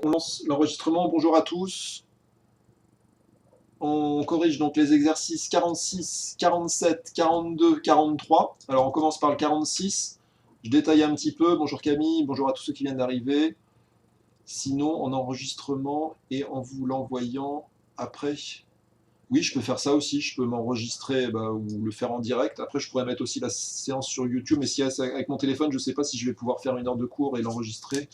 On lance l'enregistrement. Bonjour à tous. On corrige donc les exercices 46, 47, 42, 43. Alors on commence par le 46. Je détaille un petit peu. Bonjour Camille, bonjour à tous ceux qui viennent d'arriver. Sinon, en enregistrement et en vous l'envoyant après. Oui, je peux faire ça aussi. Je peux m'enregistrer ou le faire en direct. Après, je pourrais mettre aussi la séance sur YouTube. Mais si avec mon téléphone, je ne sais pas si je vais pouvoir faire une heure de cours et l'enregistrer.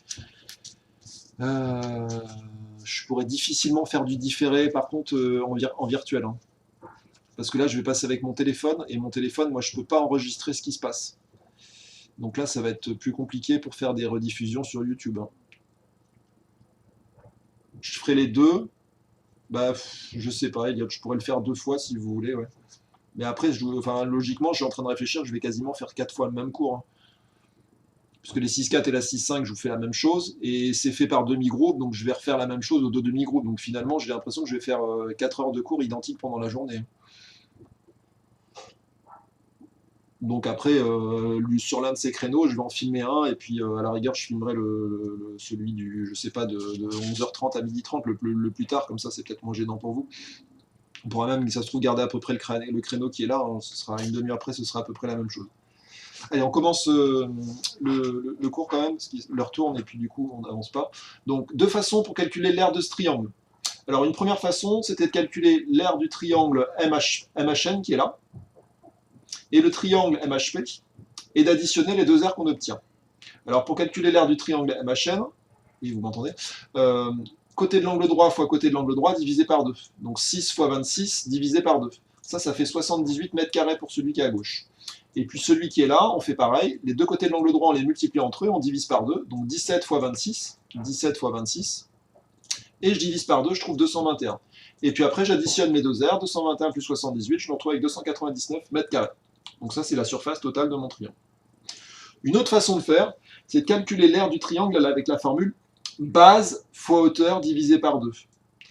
Je pourrais difficilement faire du différé, par contre, en virtuel. Hein. Parce que là, je vais passer avec mon téléphone, et mon téléphone, moi, je ne peux pas enregistrer ce qui se passe. Donc là, ça va être plus compliqué pour faire des rediffusions sur YouTube. Hein. Je ferai les deux. Je sais pas, Elliot, je pourrais le faire 2 fois si vous voulez, ouais. Mais après, logiquement, je suis en train de réfléchir, je vais quasiment faire 4 fois le même cours. Hein. Parce que les 6-4 et la 6-5, je vous fais la même chose, et c'est fait par demi-groupe, donc je vais refaire la même chose aux 2 demi-groupes. Donc finalement, j'ai l'impression que je vais faire 4 heures de cours identiques pendant la journée. Donc après, sur l'un de ces créneaux, je vais en filmer un, et puis à la rigueur, je filmerai celui du, je sais pas, de 11h30 à 12h30 le plus tard, comme ça c'est peut-être moins gênant pour vous. On pourra même, si ça se trouve, garder à peu près le créneau qui est là, hein, ce sera une demi-heure après, ce sera à peu près la même chose. Allez, on commence le cours quand même, parce que l'heure tourne et puis du coup on n'avance pas. Donc, 2 façons pour calculer l'aire de ce triangle. Alors, une première façon, c'était de calculer l'aire du triangle MHN qui est là, et le triangle MHP, et d'additionner les 2 aires qu'on obtient. Alors, pour calculer l'aire du triangle MHN, oui, vous m'entendez, côté de l'angle droit fois côté de l'angle droit divisé par 2. Donc 6 fois 26 divisé par 2. Ça fait 78 mètres carrés pour celui qui est à gauche. Et puis celui qui est là, on fait pareil. Les 2 côtés de l'angle droit, on les multiplie entre eux, on divise par 2. Donc 17 fois 26. 17 fois 26. Et je divise par 2, je trouve 221. Et puis après, j'additionne mes 2 aires. 221 plus 78, je me retrouve avec 299 mètres carrés. Donc ça, c'est la surface totale de mon triangle. Une autre façon de faire, c'est de calculer l'aire du triangle avec la formule base fois hauteur divisé par 2.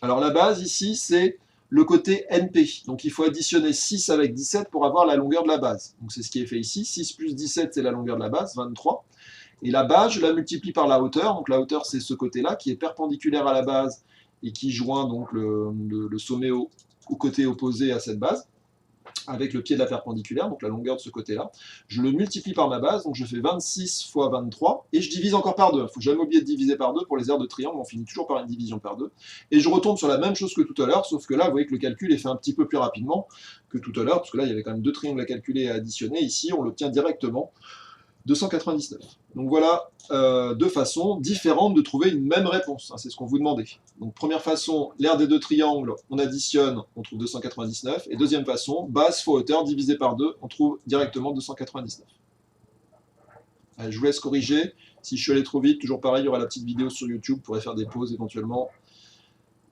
Alors la base ici, c'est le côté NP. Donc il faut additionner 6 avec 17 pour avoir la longueur de la base. Donc c'est ce qui est fait ici. 6 plus 17, c'est la longueur de la base, 23. Et la base, je la multiplie par la hauteur. Donc la hauteur, c'est ce côté-là qui est perpendiculaire à la base et qui joint donc le sommet au côté opposé à cette base, avec le pied de la perpendiculaire, donc la longueur de ce côté-là. Je le multiplie par ma base, donc je fais 26 fois 23, et je divise encore par 2. Il ne faut jamais oublier de diviser par 2 pour les aires de triangle, on finit toujours par une division par 2. Et je retombe sur la même chose que tout à l'heure, sauf que là, vous voyez que le calcul est fait un petit peu plus rapidement que tout à l'heure, parce que là, il y avait quand même 2 triangles à calculer et à additionner. Ici, on l'obtient directement, 299. Donc voilà 2 façons différentes de trouver une même réponse, hein, c'est ce qu'on vous demandait. Donc première façon, l'aire des 2 triangles, on additionne, on trouve 299, et deuxième façon, base fois hauteur divisé par 2, on trouve directement 299. Allez, je vous laisse corriger, si je suis allé trop vite, toujours pareil, il y aura la petite vidéo sur YouTube, vous pourrez faire des pauses éventuellement,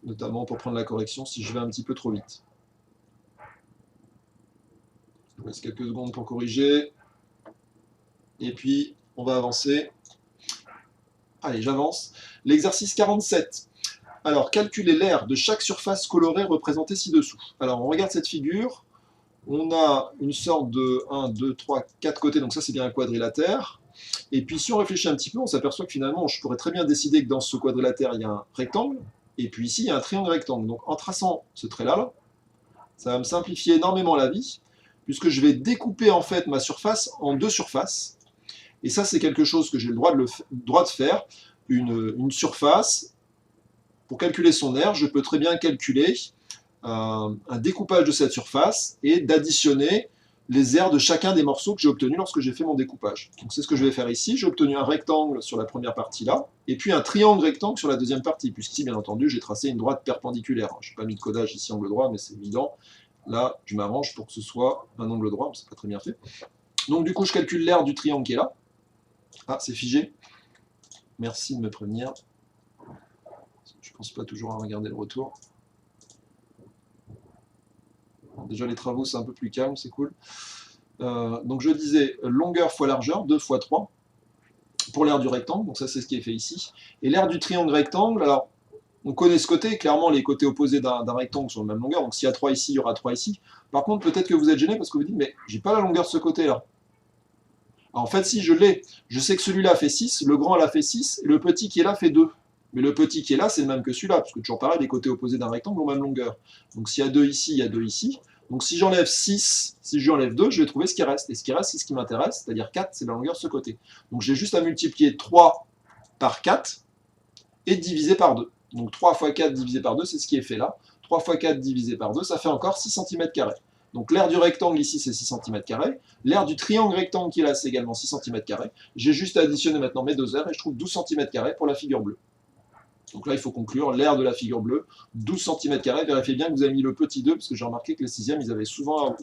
notamment pour prendre la correction si je vais un petit peu trop vite. Je vous laisse quelques secondes pour corriger. Et puis, on va avancer. Allez, j'avance. L'exercice 47. Alors, calculer l'aire de chaque surface colorée représentée ci-dessous. Alors, on regarde cette figure. On a une sorte de 1, 2, 3, 4 côtés. Donc ça, c'est bien un quadrilatère. Et puis, si on réfléchit un petit peu, on s'aperçoit que finalement, je pourrais très bien décider que dans ce quadrilatère, il y a un rectangle. Et puis ici, il y a un triangle rectangle. Donc, en traçant ce trait-là, ça va me simplifier énormément la vie, puisque je vais découper en fait ma surface en 2 surfaces. Et ça, c'est quelque chose que j'ai le droit de faire. Une surface, pour calculer son aire, je peux très bien calculer un découpage de cette surface et d'additionner les aires de chacun des morceaux que j'ai obtenus lorsque j'ai fait mon découpage. Donc c'est ce que je vais faire ici. J'ai obtenu un rectangle sur la première partie là, et puis un triangle rectangle sur la deuxième partie, puisqu'ici, bien entendu, j'ai tracé une droite perpendiculaire. Je n'ai pas mis de codage ici angle droit, mais c'est évident. Là, je m'arrange pour que ce soit un angle droit, mais c'est pas très bien fait. Donc du coup, je calcule l'aire du triangle qui est là. Ah, c'est figé. Merci de me prévenir. Je ne pense pas toujours à regarder le retour. Bon, déjà, les travaux, c'est un peu plus calme, c'est cool. Donc, je disais longueur fois largeur, 2 fois 3, pour l'aire du rectangle. Donc, ça, c'est ce qui est fait ici. Et l'aire du triangle rectangle, alors, on connaît ce côté. Clairement, les côtés opposés d'un rectangle sont de la même longueur. Donc, s'il y a 3 ici, il y aura 3 ici. Par contre, peut-être que vous êtes gêné parce que vous dites, mais j'ai pas la longueur de ce côté-là. En fait, si je l'ai, je sais que celui-là fait 6, le grand là fait 6, et le petit qui est là fait 2. Mais le petit qui est là, c'est le même que celui-là, parce que toujours pareil, les côtés opposés d'un rectangle ont même longueur. Donc s'il y a 2 ici, il y a 2 ici. Donc si j'enlève 6, si je lui enlève 2, je vais trouver ce qui reste. Et ce qui reste, c'est ce qui m'intéresse, c'est-à-dire 4, c'est la longueur de ce côté. Donc j'ai juste à multiplier 3 par 4 et diviser par 2. Donc 3 fois 4 divisé par 2, c'est ce qui est fait là. 3 fois 4 divisé par 2, ça fait encore 6 cm². Donc l'aire du rectangle ici, c'est 6 cm². L'aire du triangle rectangle qui est là, c'est également 6 cm². J'ai juste à additionner maintenant mes deux aires et je trouve 12 cm² pour la figure bleue. Donc là, il faut conclure l'aire de la figure bleue, 12 cm². Vérifiez bien que vous avez mis le petit 2, parce que j'ai remarqué que les 6e, ils avaient souvent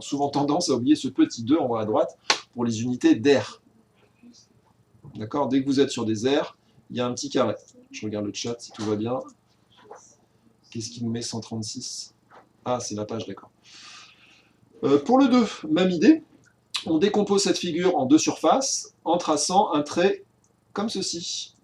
souvent tendance à oublier ce petit 2 en haut à droite pour les unités d'aire. D'accord? Dès que vous êtes sur des aires, il y a un petit carré. Je regarde le chat si tout va bien. Qu'est-ce qui nous met 136? Ah, c'est la page, d'accord. Pour le 2, même idée. On décompose cette figure en deux surfaces en traçant un trait comme ceci.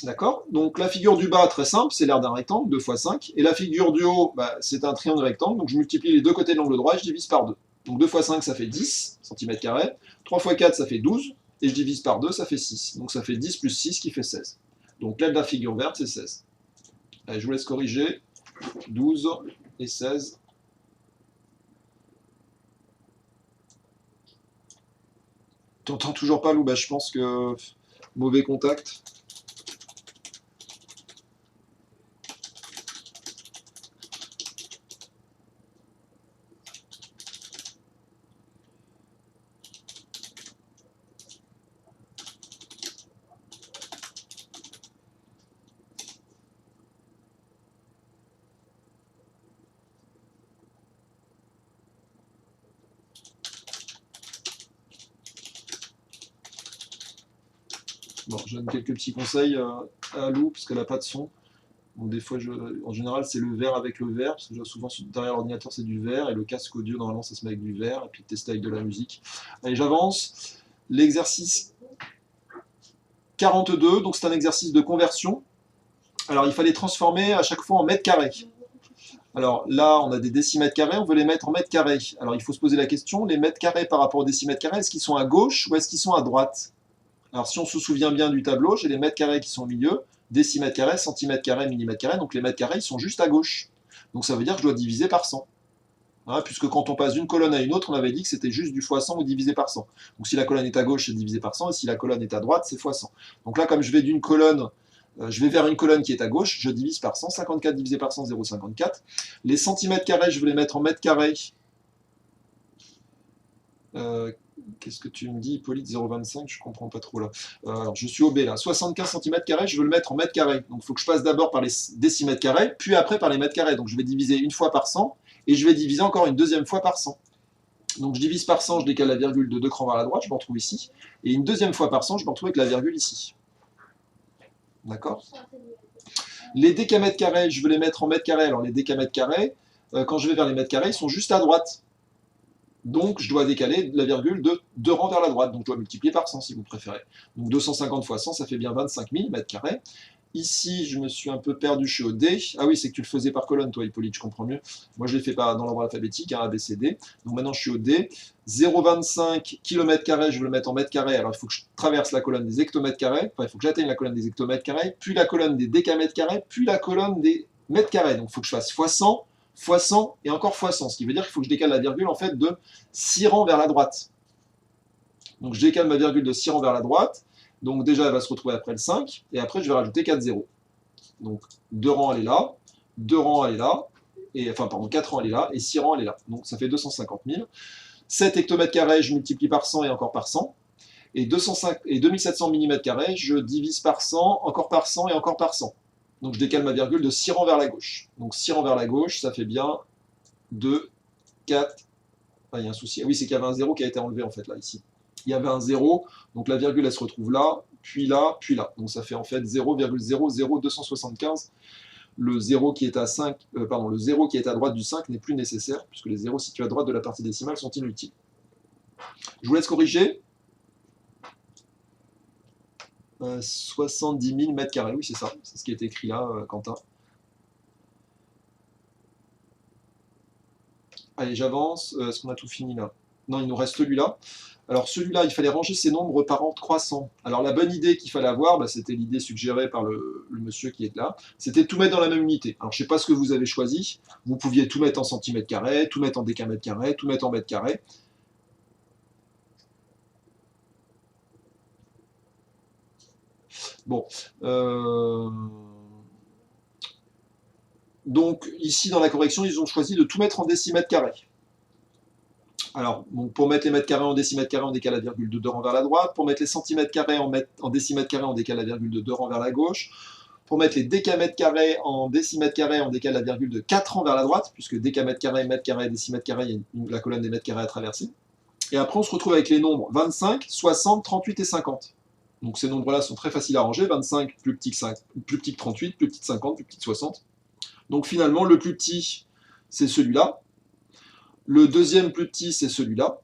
D'accord? Donc la figure du bas, très simple, c'est l'aire d'un rectangle, 2 fois 5. Et la figure du haut, c'est un triangle rectangle, donc je multiplie les deux côtés de l'angle droit et je divise par 2. Donc 2 fois 5, ça fait 10 cm². 3 fois 4, ça fait 12. Et je divise par 2, ça fait 6. Donc ça fait 10 plus 6 qui fait 16. Donc l'aile de la figure verte, c'est 16. Allez, je vous laisse corriger. 12 et 16. T'entends toujours pas, Lou? Je pense que mauvais contact. Bon, je donne quelques petits conseils à Lou, parce qu'elle n'a pas de son. Donc des fois, en général, c'est le vert avec le vert, parce que souvent derrière l'ordinateur c'est du vert, et le casque audio, normalement, ça se met avec du vert, et puis tester avec de la musique. Allez, j'avance. L'exercice 42, donc c'est un exercice de conversion. Alors, il fallait transformer à chaque fois en mètres carrés. Alors là, on a des décimètres carrés, on veut les mettre en mètres carrés. Alors, il faut se poser la question, les mètres carrés par rapport aux décimètres carrés, est-ce qu'ils sont à gauche ou est-ce qu'ils sont à droite? Alors, si on se souvient bien du tableau, j'ai les mètres carrés qui sont au milieu, décimètres carrés, centimètres carrés, millimètres carrés, donc les mètres carrés, ils sont juste à gauche. Donc ça veut dire que je dois diviser par 100. Hein, puisque quand on passe d'une colonne à une autre, on avait dit que c'était juste du fois 100 ou divisé par 100. Donc si la colonne est à gauche, c'est divisé par 100, et si la colonne est à droite, c'est fois 100. Donc là, comme je vais d'une colonne, je vais vers une colonne qui est à gauche, je divise par 100, 54 divisé par 100, 0,54. Les centimètres carrés, je vais les mettre en mètres carrés. Qu'est-ce que tu me dis, Hippolyte 0,25, je comprends pas trop là. Alors je suis au B là, 75 cm², je veux le mettre en mètres carrés. Donc il faut que je passe d'abord par les décimètres carrés, puis après par les mètres carrés. Donc je vais diviser une fois par 100, et je vais diviser encore une deuxième fois par 100. Donc je divise par 100, je décale la virgule de 2 crans vers la droite, je me retrouve ici. Et une deuxième fois par 100, je me retrouve avec la virgule ici. D'accord? Les décamètres carrés, je veux les mettre en mètres carrés. Alors les décamètres carrés, quand je vais vers les mètres carrés, ils sont juste à droite. Donc, je dois décaler la virgule de 2 rangs vers la droite. Donc, je dois multiplier par 100 si vous préférez. Donc, 250 fois 100, ça fait bien 25 000 mètres carrés. Ici, je me suis un peu perdu, je suis au D. Ah oui, c'est que tu le faisais par colonne, toi, Hippolyte, je comprends mieux. Moi, je l'ai fait dans l'ordre alphabétique, A, B, C, D. Donc, maintenant, je suis au D. 0,25 km², je veux le mettre en mètres carrés. Alors, il faut que je traverse la colonne des hectomètres carrés. Enfin, il faut que j'atteigne la colonne des hectomètres carrés, puis la colonne des décamètres carrés, puis la colonne des mètres carrés. Donc, il faut que je fasse fois 100, fois 100 et encore fois 100, ce qui veut dire qu'il faut que je décale la virgule en fait de 6 rangs vers la droite. Donc je décale ma virgule de 6 rangs vers la droite, donc déjà elle va se retrouver après le 5, et après je vais rajouter 4 zéros. Donc 2 rangs elle est là, 2 rangs elle est là, et, enfin pardon, 4 rangs elle est là, et 6 rangs elle est là. Donc ça fait 250 000. 7 hectomètres carrés, je multiplie par 100 et encore par 100. Et 2700 mm², je divise par 100, encore par 100 et encore par 100. Donc je décale ma virgule de 6 rangs vers la gauche. Donc 6 rangs vers la gauche, ça fait bien 2, 4. Ah, il y a un souci. Ah oui, c'est qu'il y avait un 0 qui a été enlevé en fait là, ici. Il y avait un 0, donc la virgule elle se retrouve là, puis là, puis là. Donc ça fait en fait 0,00275. Le 0 qui est à 5, le 0 qui est à droite du 5 n'est plus nécessaire, puisque les 0 situés à droite de la partie décimale sont inutiles. Je vous laisse corriger. 70 000 mètres carrés, oui c'est ça, c'est ce qui est écrit là, Quentin. Allez, j'avance, est-ce qu'on a tout fini là? Non, il nous reste celui-là. Alors celui-là, il fallait ranger ses nombres par ordre croissant. Alors la bonne idée qu'il fallait avoir, bah, c'était l'idée suggérée par le monsieur qui est là, c'était de tout mettre dans la même unité. Alors je ne sais pas ce que vous avez choisi, vous pouviez tout mettre en centimètres carrés, tout mettre en décamètres carrés, tout mettre en mètres carrés. Bon. Donc ici dans la correction, ils ont choisi de tout mettre en décimètres carrés. Alors, donc pour mettre les mètres carrés en décimètres carrés, on décale la virgule de 2 rangs vers la droite. Pour mettre les centimètres carrés en décimètres carrés, on décale la virgule de 2 rangs vers la gauche. Pour mettre les décamètres carrés en décimètres carrés, on décale la virgule de 4 rangs vers la droite, puisque décamètres carrés, mètres carrés, décimètres carrés, il y a la colonne des mètres carrés à traverser. Et après, on se retrouve avec les nombres 25, 60, 38 et 50. Donc ces nombres-là sont très faciles à ranger. 25 plus petit que 38, plus petit que 50, plus petit que 60. Donc finalement, le plus petit, c'est celui-là. Le deuxième plus petit, c'est celui-là.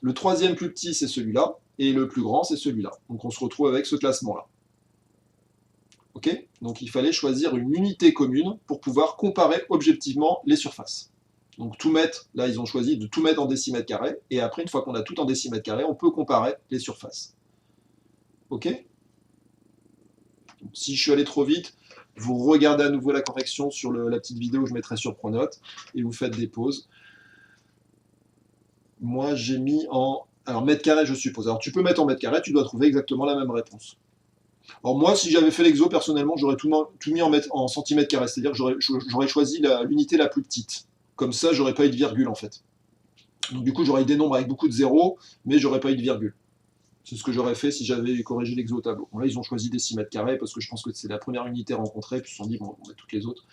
Le troisième plus petit, c'est celui-là. Et le plus grand, c'est celui-là. Donc on se retrouve avec ce classement-là. Ok? Donc il fallait choisir une unité commune pour pouvoir comparer objectivement les surfaces. Donc tout mettre, là ils ont choisi de tout mettre en décimètres carrés. Et après, une fois qu'on a tout en décimètres carrés, on peut comparer les surfaces. Ok? Si je suis allé trop vite, vous regardez à nouveau la correction sur la petite vidéo que je mettrai sur Pronote et vous faites des pauses. Moi, j'ai mis en... Alors, mètre carré, je suppose. Alors, tu peux mettre en mètre carré, tu dois trouver exactement la même réponse. Alors, moi, si j'avais fait l'exo, personnellement, j'aurais tout mis en centimètres carrés. C'est-à-dire que j'aurais choisi l'unité la plus petite. Comme ça, j'aurais pas eu de virgule, en fait. Donc, du coup, j'aurais eu des nombres avec beaucoup de zéros, mais j'aurais pas eu de virgule. C'est ce que j'aurais fait si j'avais corrigé l'exo au tableau. Bon, là, ils ont choisi décimètres carrés parce que je pense que c'est la première unité rencontrée, puis ils se sont dit, bon, on met toutes les autres.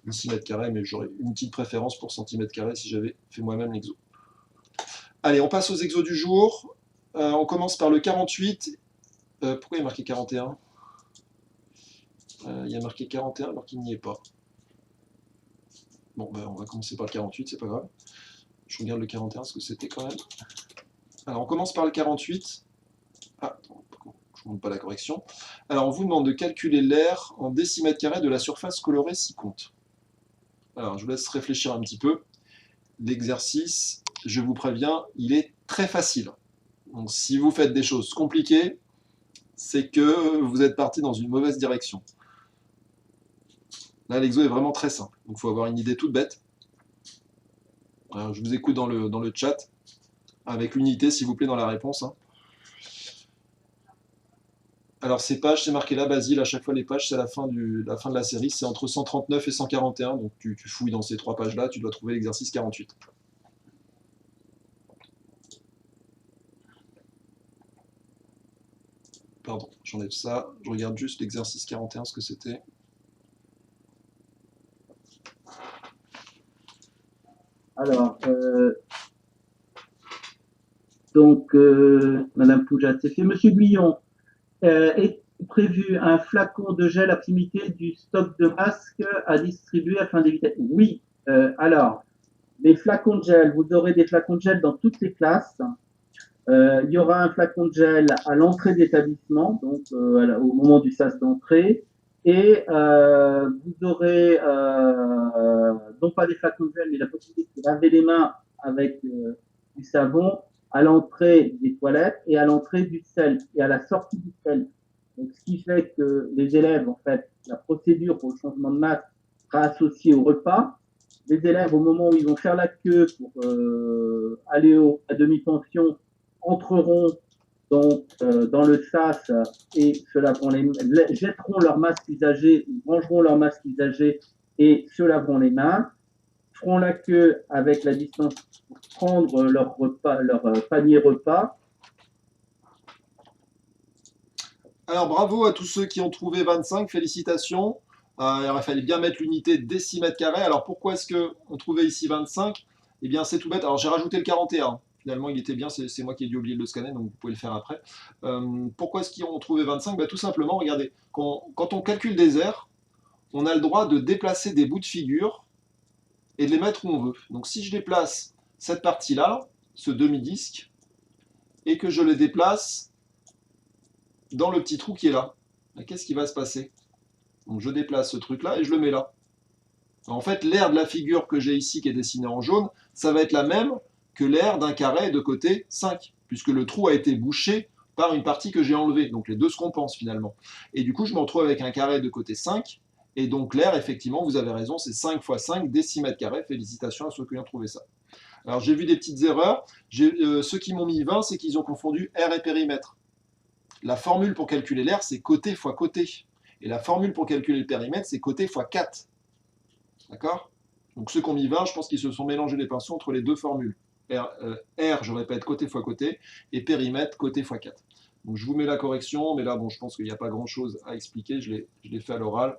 Décimètres carrés, mais j'aurais une petite préférence pour centimètres carrés si j'avais fait moi-même l'exo. Allez, on passe aux exos du jour. On commence par le 48. Pourquoi il y a marqué 41 ? Il y a marqué 41 alors qu'il n'y est pas. Bon, ben, on va commencer par le 48, c'est pas grave. Je regarde le 41, ce que c'était quand même. Alors, on commence par le 48. Ah, attends, je ne montre pas la correction. Alors, on vous demande de calculer l'aire en décimètres carrés de la surface colorée ci-compte. Alors, je vous laisse réfléchir un petit peu. L'exercice, je vous préviens, il est très facile. Donc si vous faites des choses compliquées, c'est que vous êtes parti dans une mauvaise direction. Là, l'exo est vraiment très simple. Donc il faut avoir une idée toute bête. Alors, je vous écoute dans le chat, avec l'unité, s'il vous plaît, dans la réponse. Hein. Alors ces pages, c'est marqué là, Basile, à chaque fois les pages, c'est la fin de la série, c'est entre 139 et 141, donc tu fouilles dans ces 3 pages-là, tu dois trouver l'exercice 48. Pardon, j'enlève ça, je regarde juste l'exercice 41, ce que c'était. Alors, Madame Poujat, c'est fait. Monsieur Guillon, est prévu un flacon de gel à proximité du stock de masques à distribuer afin d'éviter. Oui, alors, les flacons de gel, vous aurez des flacons de gel dans toutes les classes. Il y aura un flacon de gel à l'entrée d'établissement, donc au moment du sas d'entrée. Et vous aurez non pas des flacons de gel, mais la possibilité de laver les mains avec du savon à l'entrée des toilettes et à l'entrée du sel et à la sortie du sel. Donc, ce qui fait que les élèves, en fait, la procédure pour le changement de masque sera associée au repas. Les élèves, au moment où ils vont faire la queue pour aller à demi-pension, entreront donc dans le sas et se laveront jetteront leur masque usagé, rangeront leur masque usagé et se laveront les mains, feront la queue avec la distance pour prendre leur repas, leur panier repas. Alors bravo à tous ceux qui ont trouvé 25, félicitations. Il aurait fallu bien mettre l'unité décimètres carrés. Alors pourquoi est-ce qu'on trouvait ici 25 ? Eh bien c'est tout bête. Alors j'ai rajouté le 41. Finalement il était bien, c'est moi qui ai dû oublier de le scanner, donc vous pouvez le faire après. Pourquoi est-ce qu'ils ont trouvé 25 ? Tout simplement, regardez, quand on calcule des aires, on a le droit de déplacer des bouts de figure et de les mettre où on veut. Donc si je déplace cette partie-là, ce demi-disque, et que je le déplace dans le petit trou qui est là, qu'est-ce qui va se passer ? Donc je déplace ce truc-là et je le mets là. En fait, l'aire de la figure que j'ai ici, qui est dessinée en jaune, ça va être la même que l'aire d'un carré est de côté 5, puisque le trou a été bouché par une partie que j'ai enlevée. Donc les deux se compensent finalement. Et du coup, je me retrouve avec un carré de côté 5, et donc l'aire, effectivement, vous avez raison, c'est 5 fois 5 des 6 mètres carrés. Félicitations à ceux qui ont trouvé ça. Alors j'ai vu des petites erreurs. Ceux qui m'ont mis 20, c'est qu'ils ont confondu aire et périmètre. La formule pour calculer l'aire, c'est côté fois côté. Et la formule pour calculer le périmètre, c'est côté fois 4. D'accord? Donc ceux qui ont mis 20, je pense qu'ils se sont mélangés les pinceaux entre les deux formules. R, je répète, côté fois côté, et périmètre, côté fois 4. Donc je vous mets la correction, mais là, bon, je pense qu'il n'y a pas grand-chose à expliquer, je l'ai fait à l'oral.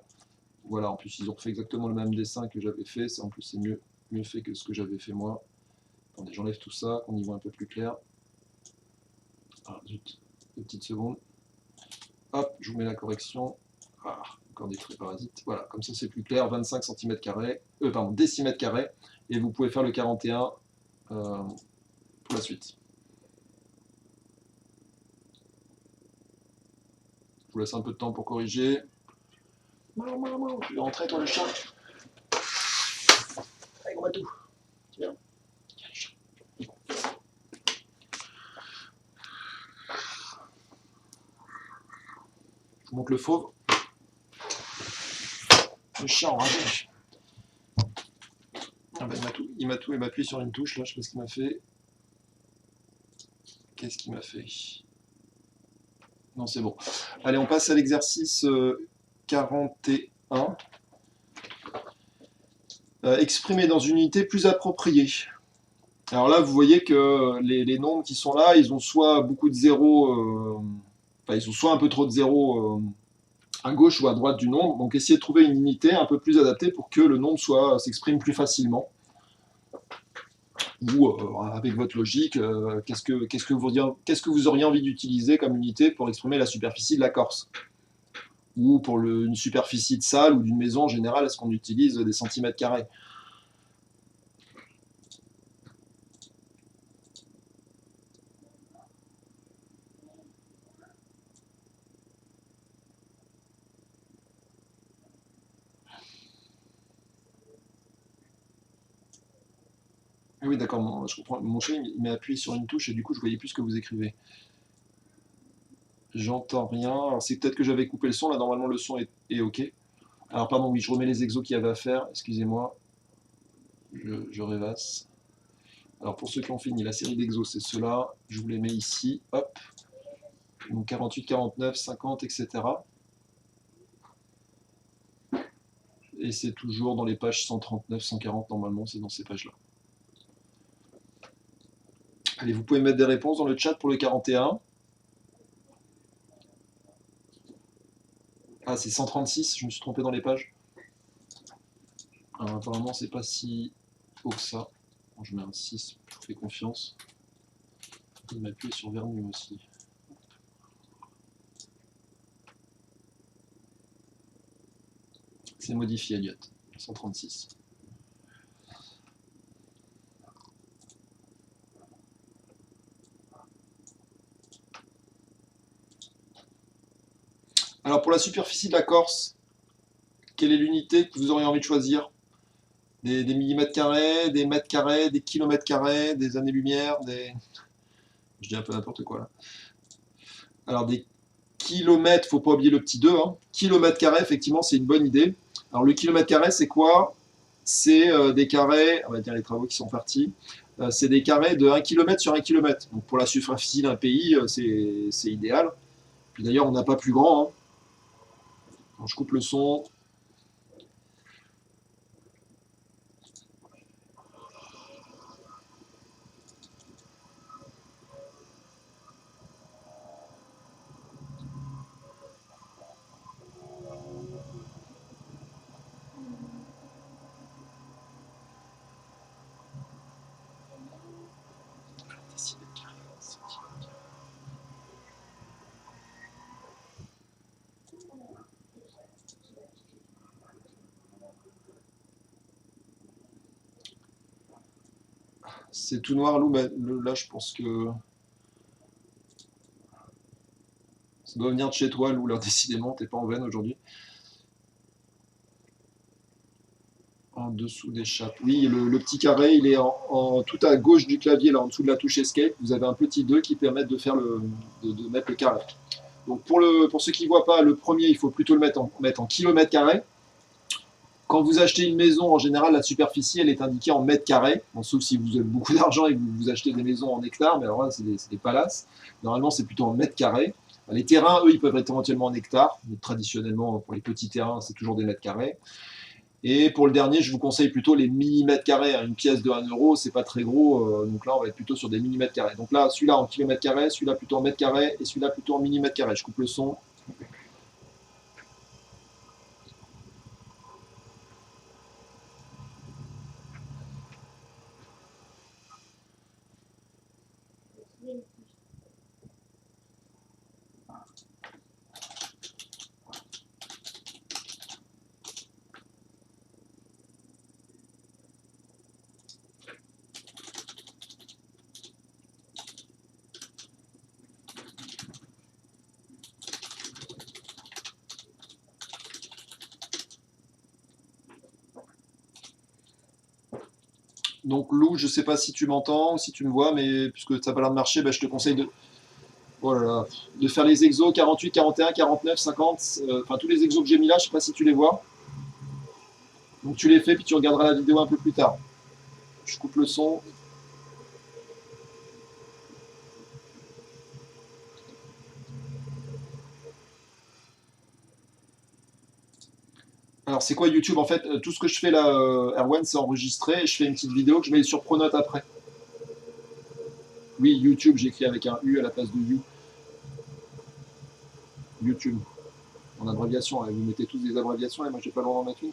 Voilà, en plus, ils ont fait exactement le même dessin que j'avais fait, en plus, c'est mieux fait que ce que j'avais fait moi. Attendez, j'enlève tout ça, qu'on y voit un peu plus clair. Ah, zut, 2 petites secondes. Hop, je vous mets la correction. Ah, encore des traits parasites. Voilà, comme ça c'est plus clair, 25 cm², décimètres carrés, et vous pouvez faire le 41 pour la suite. Je vous laisse un peu de temps pour corriger. Tu veux rentrer toi le chat? Allez, on va tout. Tiens. Tiens, le chat. Je vous montre le fauve. Le chat enragé. Ah ben, il m'a appuyé sur une touche là, je sais pas ce qu'il m'a fait. Qu'est-ce qu'il m'a fait? Non, c'est bon. Allez, on passe à l'exercice 41. Exprimer dans une unité plus appropriée. Alors là, vous voyez que les nombres qui sont là, ils ont soit beaucoup de zéros, ils ont soit un peu trop de zéros à gauche ou à droite du nombre. Donc essayez de trouver une unité un peu plus adaptée pour que le nombre s'exprime plus facilement. Ou avec votre logique, qu'est-ce que vous auriez envie d'utiliser comme unité pour exprimer la superficie de la Corse? Ou pour une superficie de salle ou d'une maison en général, est-ce qu'on utilise des centimètres carrés? Ah oui, d'accord, je comprends. Mon chat, il m'a appuyé sur une touche et du coup, je voyais plus ce que vous écrivez. J'entends rien. Alors, c'est peut-être que j'avais coupé le son. Là, normalement, le son est OK. Alors, pardon, oui, je remets les exos qu'il y avait à faire. Excusez-moi. Je rêvasse. Alors, pour ceux qui ont fini, la série d'exos, c'est ceux-là. Je vous les mets ici. Hop. Donc, 48, 49, 50, etc. Et c'est toujours dans les pages 139, 140, normalement, c'est dans ces pages-là. Allez, vous pouvez mettre des réponses dans le chat pour le 41. Ah, c'est 136, je me suis trompé dans les pages. Alors, apparemment, c'est pas si haut que ça. Bon, je mets un 6, je vous fais confiance. Il m'a appuyé sur vernis aussi. C'est modifié, Elliot. 136. Alors pour la superficie de la Corse, quelle est l'unité que vous auriez envie de choisir? Des millimètres carrés, des mètres carrés, des kilomètres carrés, des années-lumière, des... Je dis un peu n'importe quoi là. Alors des kilomètres, faut pas oublier le petit 2. Hein. Kilomètre carré, effectivement, c'est une bonne idée. Alors le kilomètre carré, c'est quoi? C'est des carrés, on va dire les travaux qui sont partis, c'est des carrés de 1 km sur 1 km. Donc pour la superficie d'un pays, c'est idéal. Puis d'ailleurs, on n'a pas plus grand. Hein. Quand je coupe le son. C'est tout noir, Lou. Là, je pense que ça doit venir de chez toi, Lou. Là, décidément, t'es pas en veine aujourd'hui. En dessous des chapeaux. Oui, le petit carré, il est tout à gauche du clavier, là, en dessous de la touche Escape. Vous avez un petit 2 qui permet de faire de mettre le carré. Donc pour ceux qui ne voient pas, le premier, il faut plutôt le mettre en kilomètres carrés. Quand vous achetez une maison, en général, la superficie, elle est indiquée en mètres carrés. Bon, sauf si vous avez beaucoup d'argent et que vous achetez des maisons en hectares, mais alors là, c'est des palaces. Normalement, c'est plutôt en mètres carrés. Les terrains, eux, ils peuvent être éventuellement en hectares. Mais traditionnellement, pour les petits terrains, c'est toujours des mètres carrés. Et pour le dernier, je vous conseille plutôt les millimètres carrés. Une pièce de 1 euro, c'est pas très gros. Donc là, on va être plutôt sur des millimètres carrés. Donc là, celui-là en kilomètres carrés, celui-là plutôt en mètres carrés et celui-là plutôt en millimètres carrés. Je coupe le son. Donc Lou, je sais pas si tu m'entends ou si tu me vois, mais puisque ça n'a pas l'air de marcher, je te conseille oh là là, de faire les exos 48, 41, 49, 50, enfin tous les exos que j'ai mis là, je sais pas si tu les vois. Donc tu les fais, puis tu regarderas la vidéo un peu plus tard. Je coupe le son. Alors c'est quoi YouTube? En fait, tout ce que je fais là, Erwan, c'est enregistré et je fais une petite vidéo que je mets sur Pronote après. Oui, YouTube, j'écris avec un U à la place de You. YouTube, en abréviation. Vous mettez tous des abréviations et moi j'ai pas le droit d'en mettre une.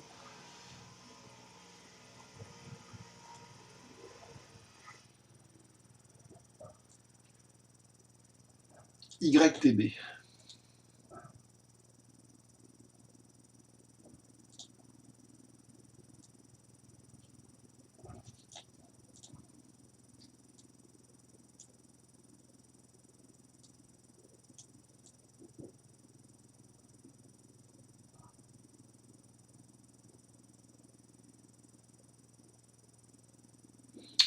YTB.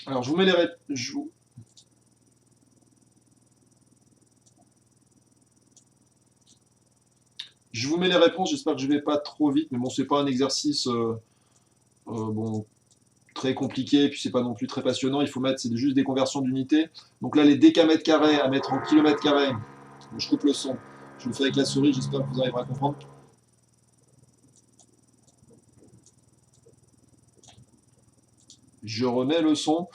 Alors je vous mets les réponses. Je vous mets les réponses, j'espère que je vais pas trop vite, mais bon, c'est pas un exercice bon, très compliqué, puis c'est pas non plus très passionnant. Il faut mettre, c'est juste des conversions d'unités. Donc là, les décamètres carrés à mettre en kilomètres carrés. Je coupe le son. Je le fais avec la souris, j'espère que vous arriverez à comprendre. Je remets le son.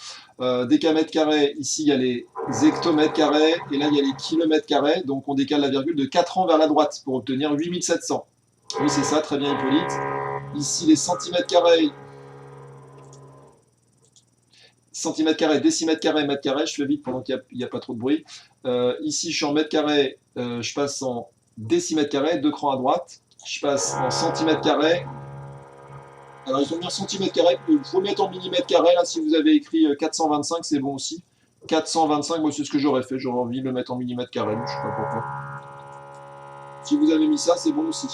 Décamètres carrés, ici il y a les hectomètres carrés, et là il y a les kilomètres carrés. Donc on décale la virgule de 4 ans vers la droite pour obtenir 8700. Oui, c'est ça, très bien Hippolyte. Ici les centimètres carrés, centimètres carrés, décimètres carrés, mètres carrés. Je fais vite pendant qu'il n'y a pas trop de bruit. Ici je suis en mètres carrés, je passe en décimètres carrés, 2 crans à droite. Je passe en centimètres carrés. Alors, ils ont mis en centimètres carrés. Il faut mettre en millimètres carrés. Là, si vous avez écrit 425, c'est bon aussi. 425, moi, c'est ce que j'aurais fait. J'aurais envie de le mettre en millimètres carrés. Je sais pas pourquoi. Si vous avez mis ça, c'est bon aussi.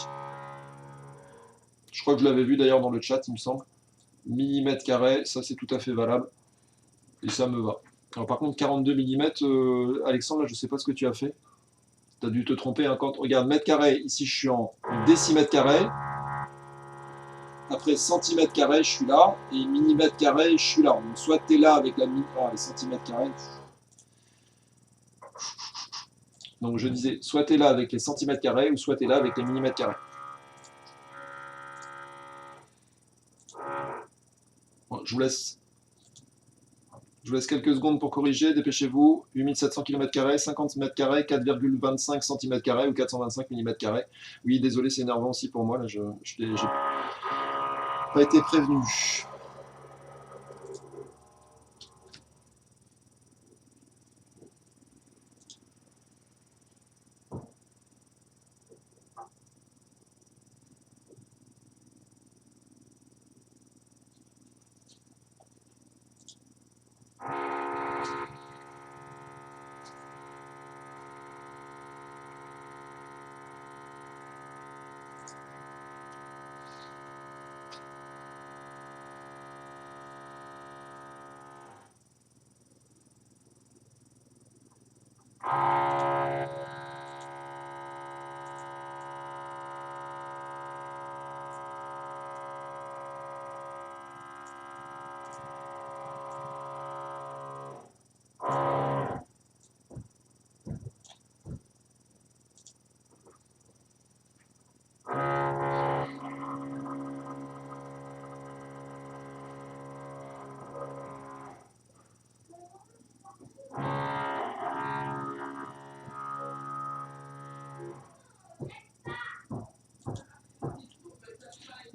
Je crois que je l'avais vu d'ailleurs dans le chat, il me semble. Millimètres carrés, ça, c'est tout à fait valable. Et ça me va. Alors, par contre, 42 millimètres, Alexandre, là, je sais pas ce que tu as fait. Tu as dû te tromper. Hein, regarde, mètre carré, ici, je suis en décimètre carré. Après centimètre carré, je suis là. Et millimètre carré, je suis là. Donc, soit tu es là avec les centimètres carrés. Donc je disais, soit tu es là avec les centimètres carrés, ou soit tu es là avec les millimètres carrés. Bon, je vous laisse quelques secondes pour corriger, dépêchez-vous. 8700 km², 50 m², 4,25 cm² ou 425 mm². Oui, désolé, c'est énervant aussi pour moi, là, je n'ai pas été prévenu.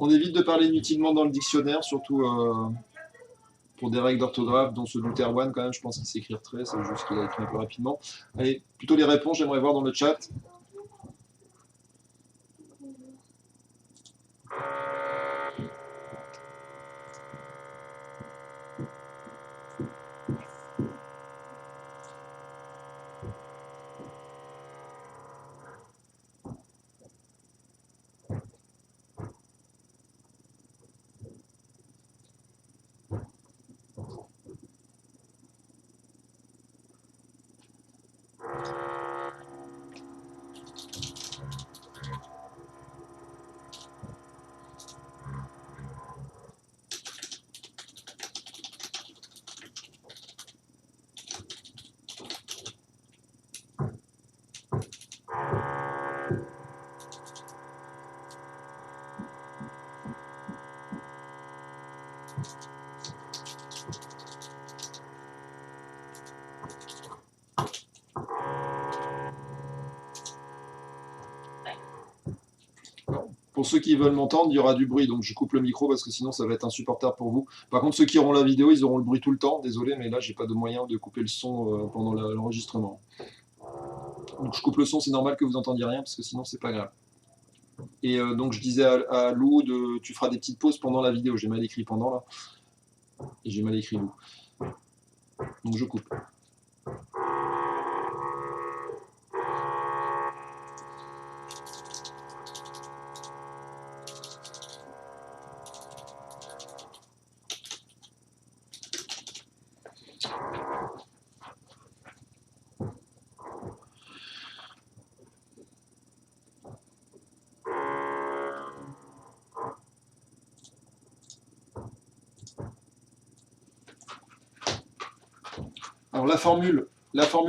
On évite de parler inutilement dans le dictionnaire, surtout pour des règles d'orthographe, dont ceux du Terwan, quand même, je pense qu'il sait écrire très, c'est juste qu'il a écrit un peu rapidement. Allez, plutôt les réponses, j'aimerais voir dans le chat. Pour ceux qui veulent m'entendre, il y aura du bruit, donc je coupe le micro parce que sinon ça va être insupportable pour vous. Par contre, ceux qui auront la vidéo, ils auront le bruit tout le temps. Désolé, mais là, j'ai pas de moyen de couper le son pendant l'enregistrement. Donc je coupe le son, c'est normal que vous entendiez rien parce que sinon c'est pas grave. Et donc je disais à Lou, tu feras des petites pauses pendant la vidéo. J'ai mal écrit pendant là. Et j'ai mal écrit Lou. Donc je coupe. Alors la formule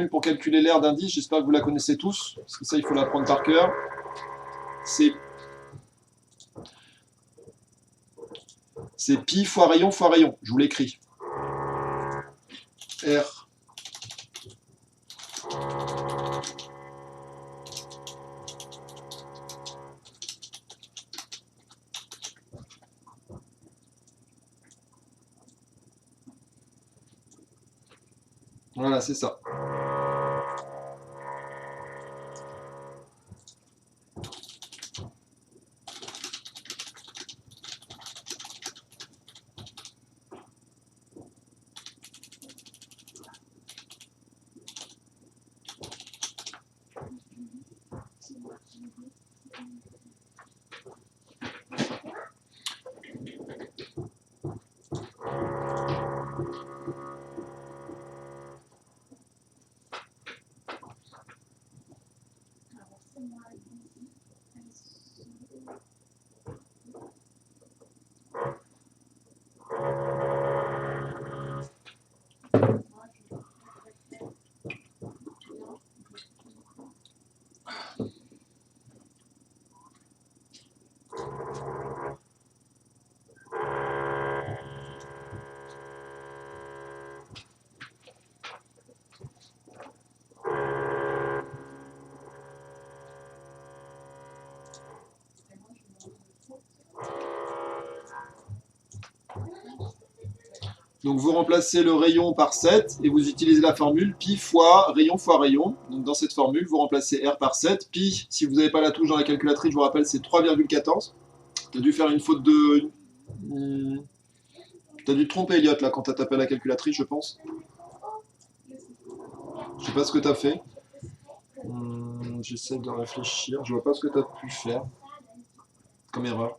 pour calculer l'aire d'indice, j'espère que vous la connaissez tous, parce que ça il faut l'apprendre par cœur. C'est pi fois rayon. Je vous l'écris. R. Voilà, c'est ça. Donc vous remplacez le rayon par 7 et vous utilisez la formule pi fois rayon. Donc dans cette formule, vous remplacez R par 7. Pi, si vous n'avez pas la touche dans la calculatrice, je vous rappelle, c'est 3,14. Tu as dû faire une faute de... Tu as dû te tromper, Elliot, là, quand tu as tapé la calculatrice, je pense. Je sais pas ce que tu as fait. J'essaie de réfléchir. Je vois pas ce que tu as pu faire comme erreur.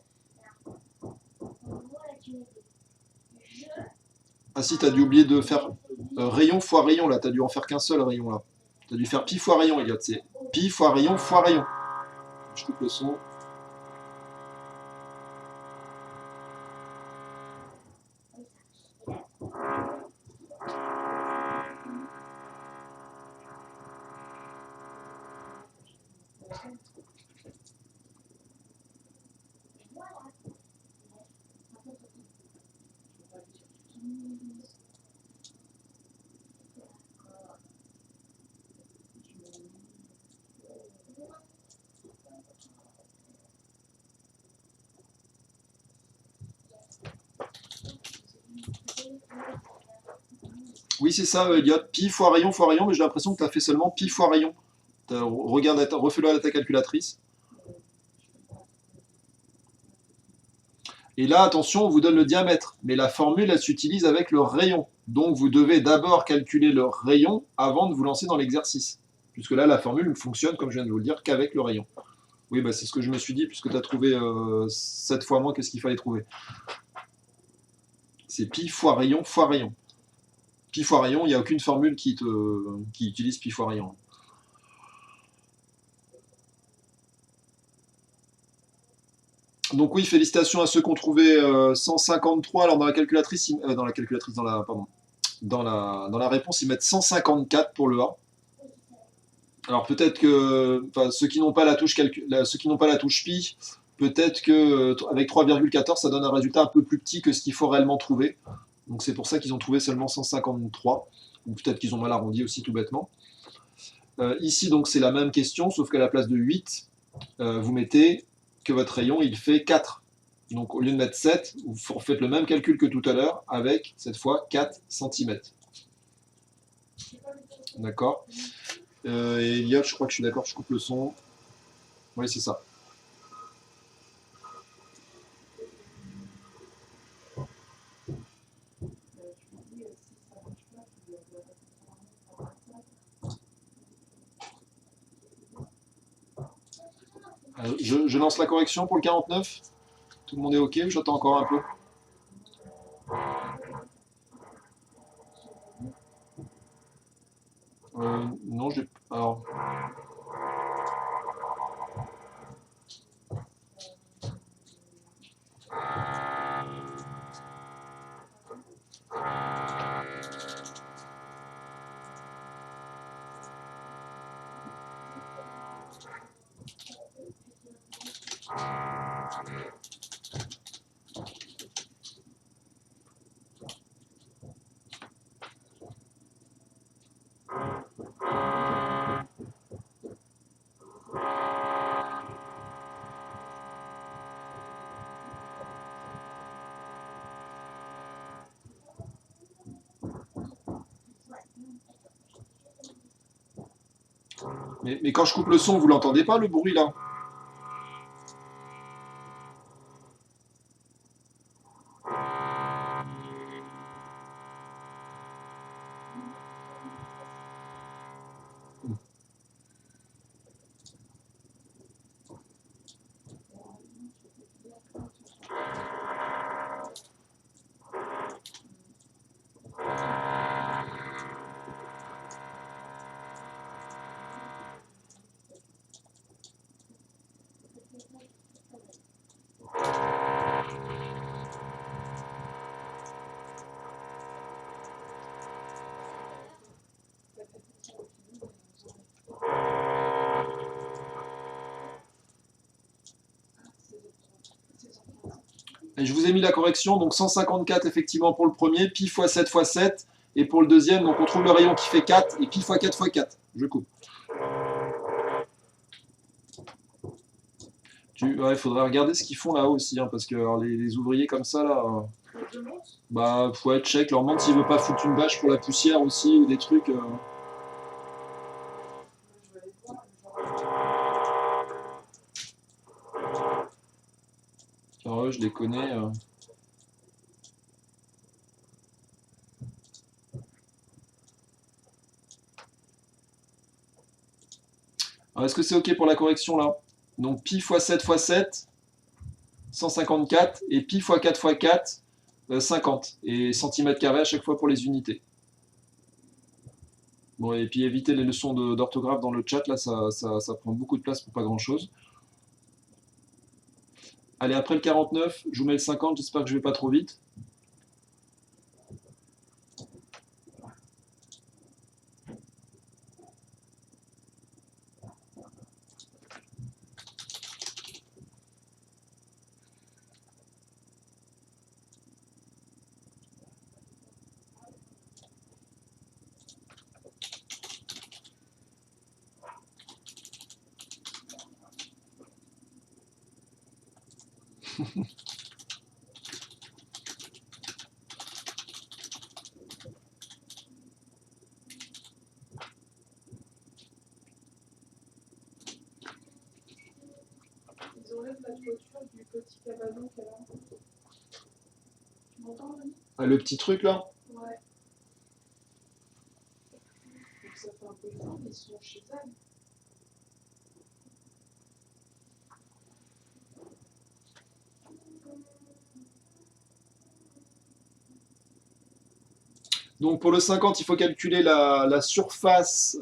Ah si, tu as dû oublier de faire rayon fois rayon, là. Tu as dû en faire qu'un seul rayon, là. Tu as dû faire pi fois rayon, Elliot. C'est pi fois rayon fois rayon. Je coupe le son. Oui, c'est ça, Elliot. Pi fois rayon, mais j'ai l'impression que tu as fait seulement pi fois rayon. Regarde, refais-le à ta calculatrice. Et là, attention, on vous donne le diamètre. Mais la formule, elle s'utilise avec le rayon. Donc, vous devez d'abord calculer le rayon avant de vous lancer dans l'exercice. Puisque là, la formule ne fonctionne, comme je viens de vous le dire, qu'avec le rayon. Oui, bah, c'est ce que je me suis dit, puisque tu as trouvé 7 fois moins que ce qu'il fallait trouver. C'est pi fois rayon fois rayon. Pi fois rayon, il n'y a aucune formule qui utilise pi fois rayon. Donc oui, félicitations à ceux qui ont trouvé 153. Alors dans la calculatrice, dans la calculatrice, pardon, dans la réponse, ils mettent 154 pour le A. Alors peut-être que enfin, ceux qui n'ont pas la touche ceux qui n'ont pas la touche pi, peut-être que avec 3,14, ça donne un résultat un peu plus petit que ce qu'il faut réellement trouver. Donc c'est pour ça qu'ils ont trouvé seulement 153. Ou peut-être qu'ils ont mal arrondi aussi tout bêtement. Ici donc c'est la même question, sauf qu'à la place de 8, vous mettez que votre rayon il fait 4. Donc au lieu de mettre 7, vous faites le même calcul que tout à l'heure avec cette fois 4 cm. D'accord. Et Elliot, je crois que je suis d'accord, je coupe le son. Oui, c'est ça. Je lance la correction pour le 49. Tout le monde est OK ou j'attends encore un peu? Non, j'ai. Alors. Mais quand je coupe le son, vous l'entendez pas le bruit là? Et je vous ai mis la correction, donc 154 effectivement pour le premier, pi fois 7 fois 7, et pour le deuxième, donc on trouve le rayon qui fait 4, et pi fois 4 fois 4. Je coupe. Il faudrait regarder ce qu'ils font là aussi, hein, parce que alors, les ouvriers comme ça, là, bah, faut être check, leur demande s'ils veulent pas foutre une bâche pour la poussière aussi, ou des trucs. Alors, eux, je les connais. Alors, est-ce que c'est OK pour la correction là? Donc, pi fois 7 fois 7, 154, et pi fois 4 fois 4, 50. Et centimètres carrés à chaque fois pour les unités. Bon, et puis éviter les leçons d'orthographe dans le chat, là, ça prend beaucoup de place pour pas grand-chose. Allez, après le 49, je vous mets le 50, j'espère que je vais pas trop vite. la toiture du petit cabanon qu'elle a. Tu m'entends, Denis? Ah, le petit truc là? Ouais. Donc ça fait un peu loin, mais ils sont chez elle. Donc pour le 50, il faut calculer la surface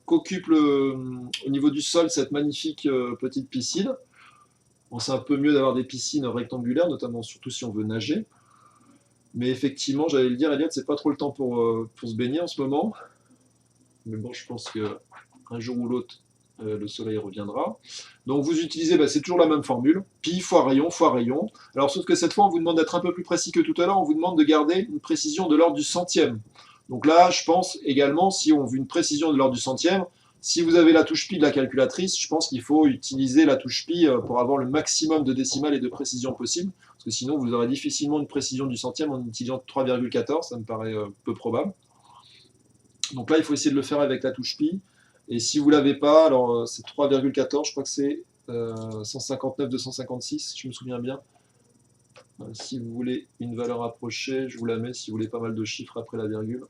qu'occupe au niveau du sol cette magnifique petite piscine. Bon, c'est un peu mieux d'avoir des piscines rectangulaires, notamment surtout si on veut nager. Mais effectivement, j'allais le dire, Elliot, c'est pas trop le temps pour se baigner en ce moment. Mais bon, je pense qu'un jour ou l'autre, le soleil reviendra. Donc vous utilisez, bah, c'est toujours la même formule, pi fois rayon fois rayon. Alors sauf que cette fois, on vous demande d'être un peu plus précis que tout à l'heure, on vous demande de garder une précision de l'ordre du centième. Donc là, je pense également, si on veut une précision de l'ordre du centième, si vous avez la touche pi de la calculatrice, je pense qu'il faut utiliser la touche pi pour avoir le maximum de décimales et de précision possible, parce que sinon vous aurez difficilement une précision du centième en utilisant 3,14, ça me paraît peu probable. Donc là, il faut essayer de le faire avec la touche pi. Et si vous ne l'avez pas, alors c'est 3,14, je crois que c'est 159 256, si je me souviens bien. Si vous voulez une valeur approchée, je vous la mets. Si vous voulez pas mal de chiffres après la virgule.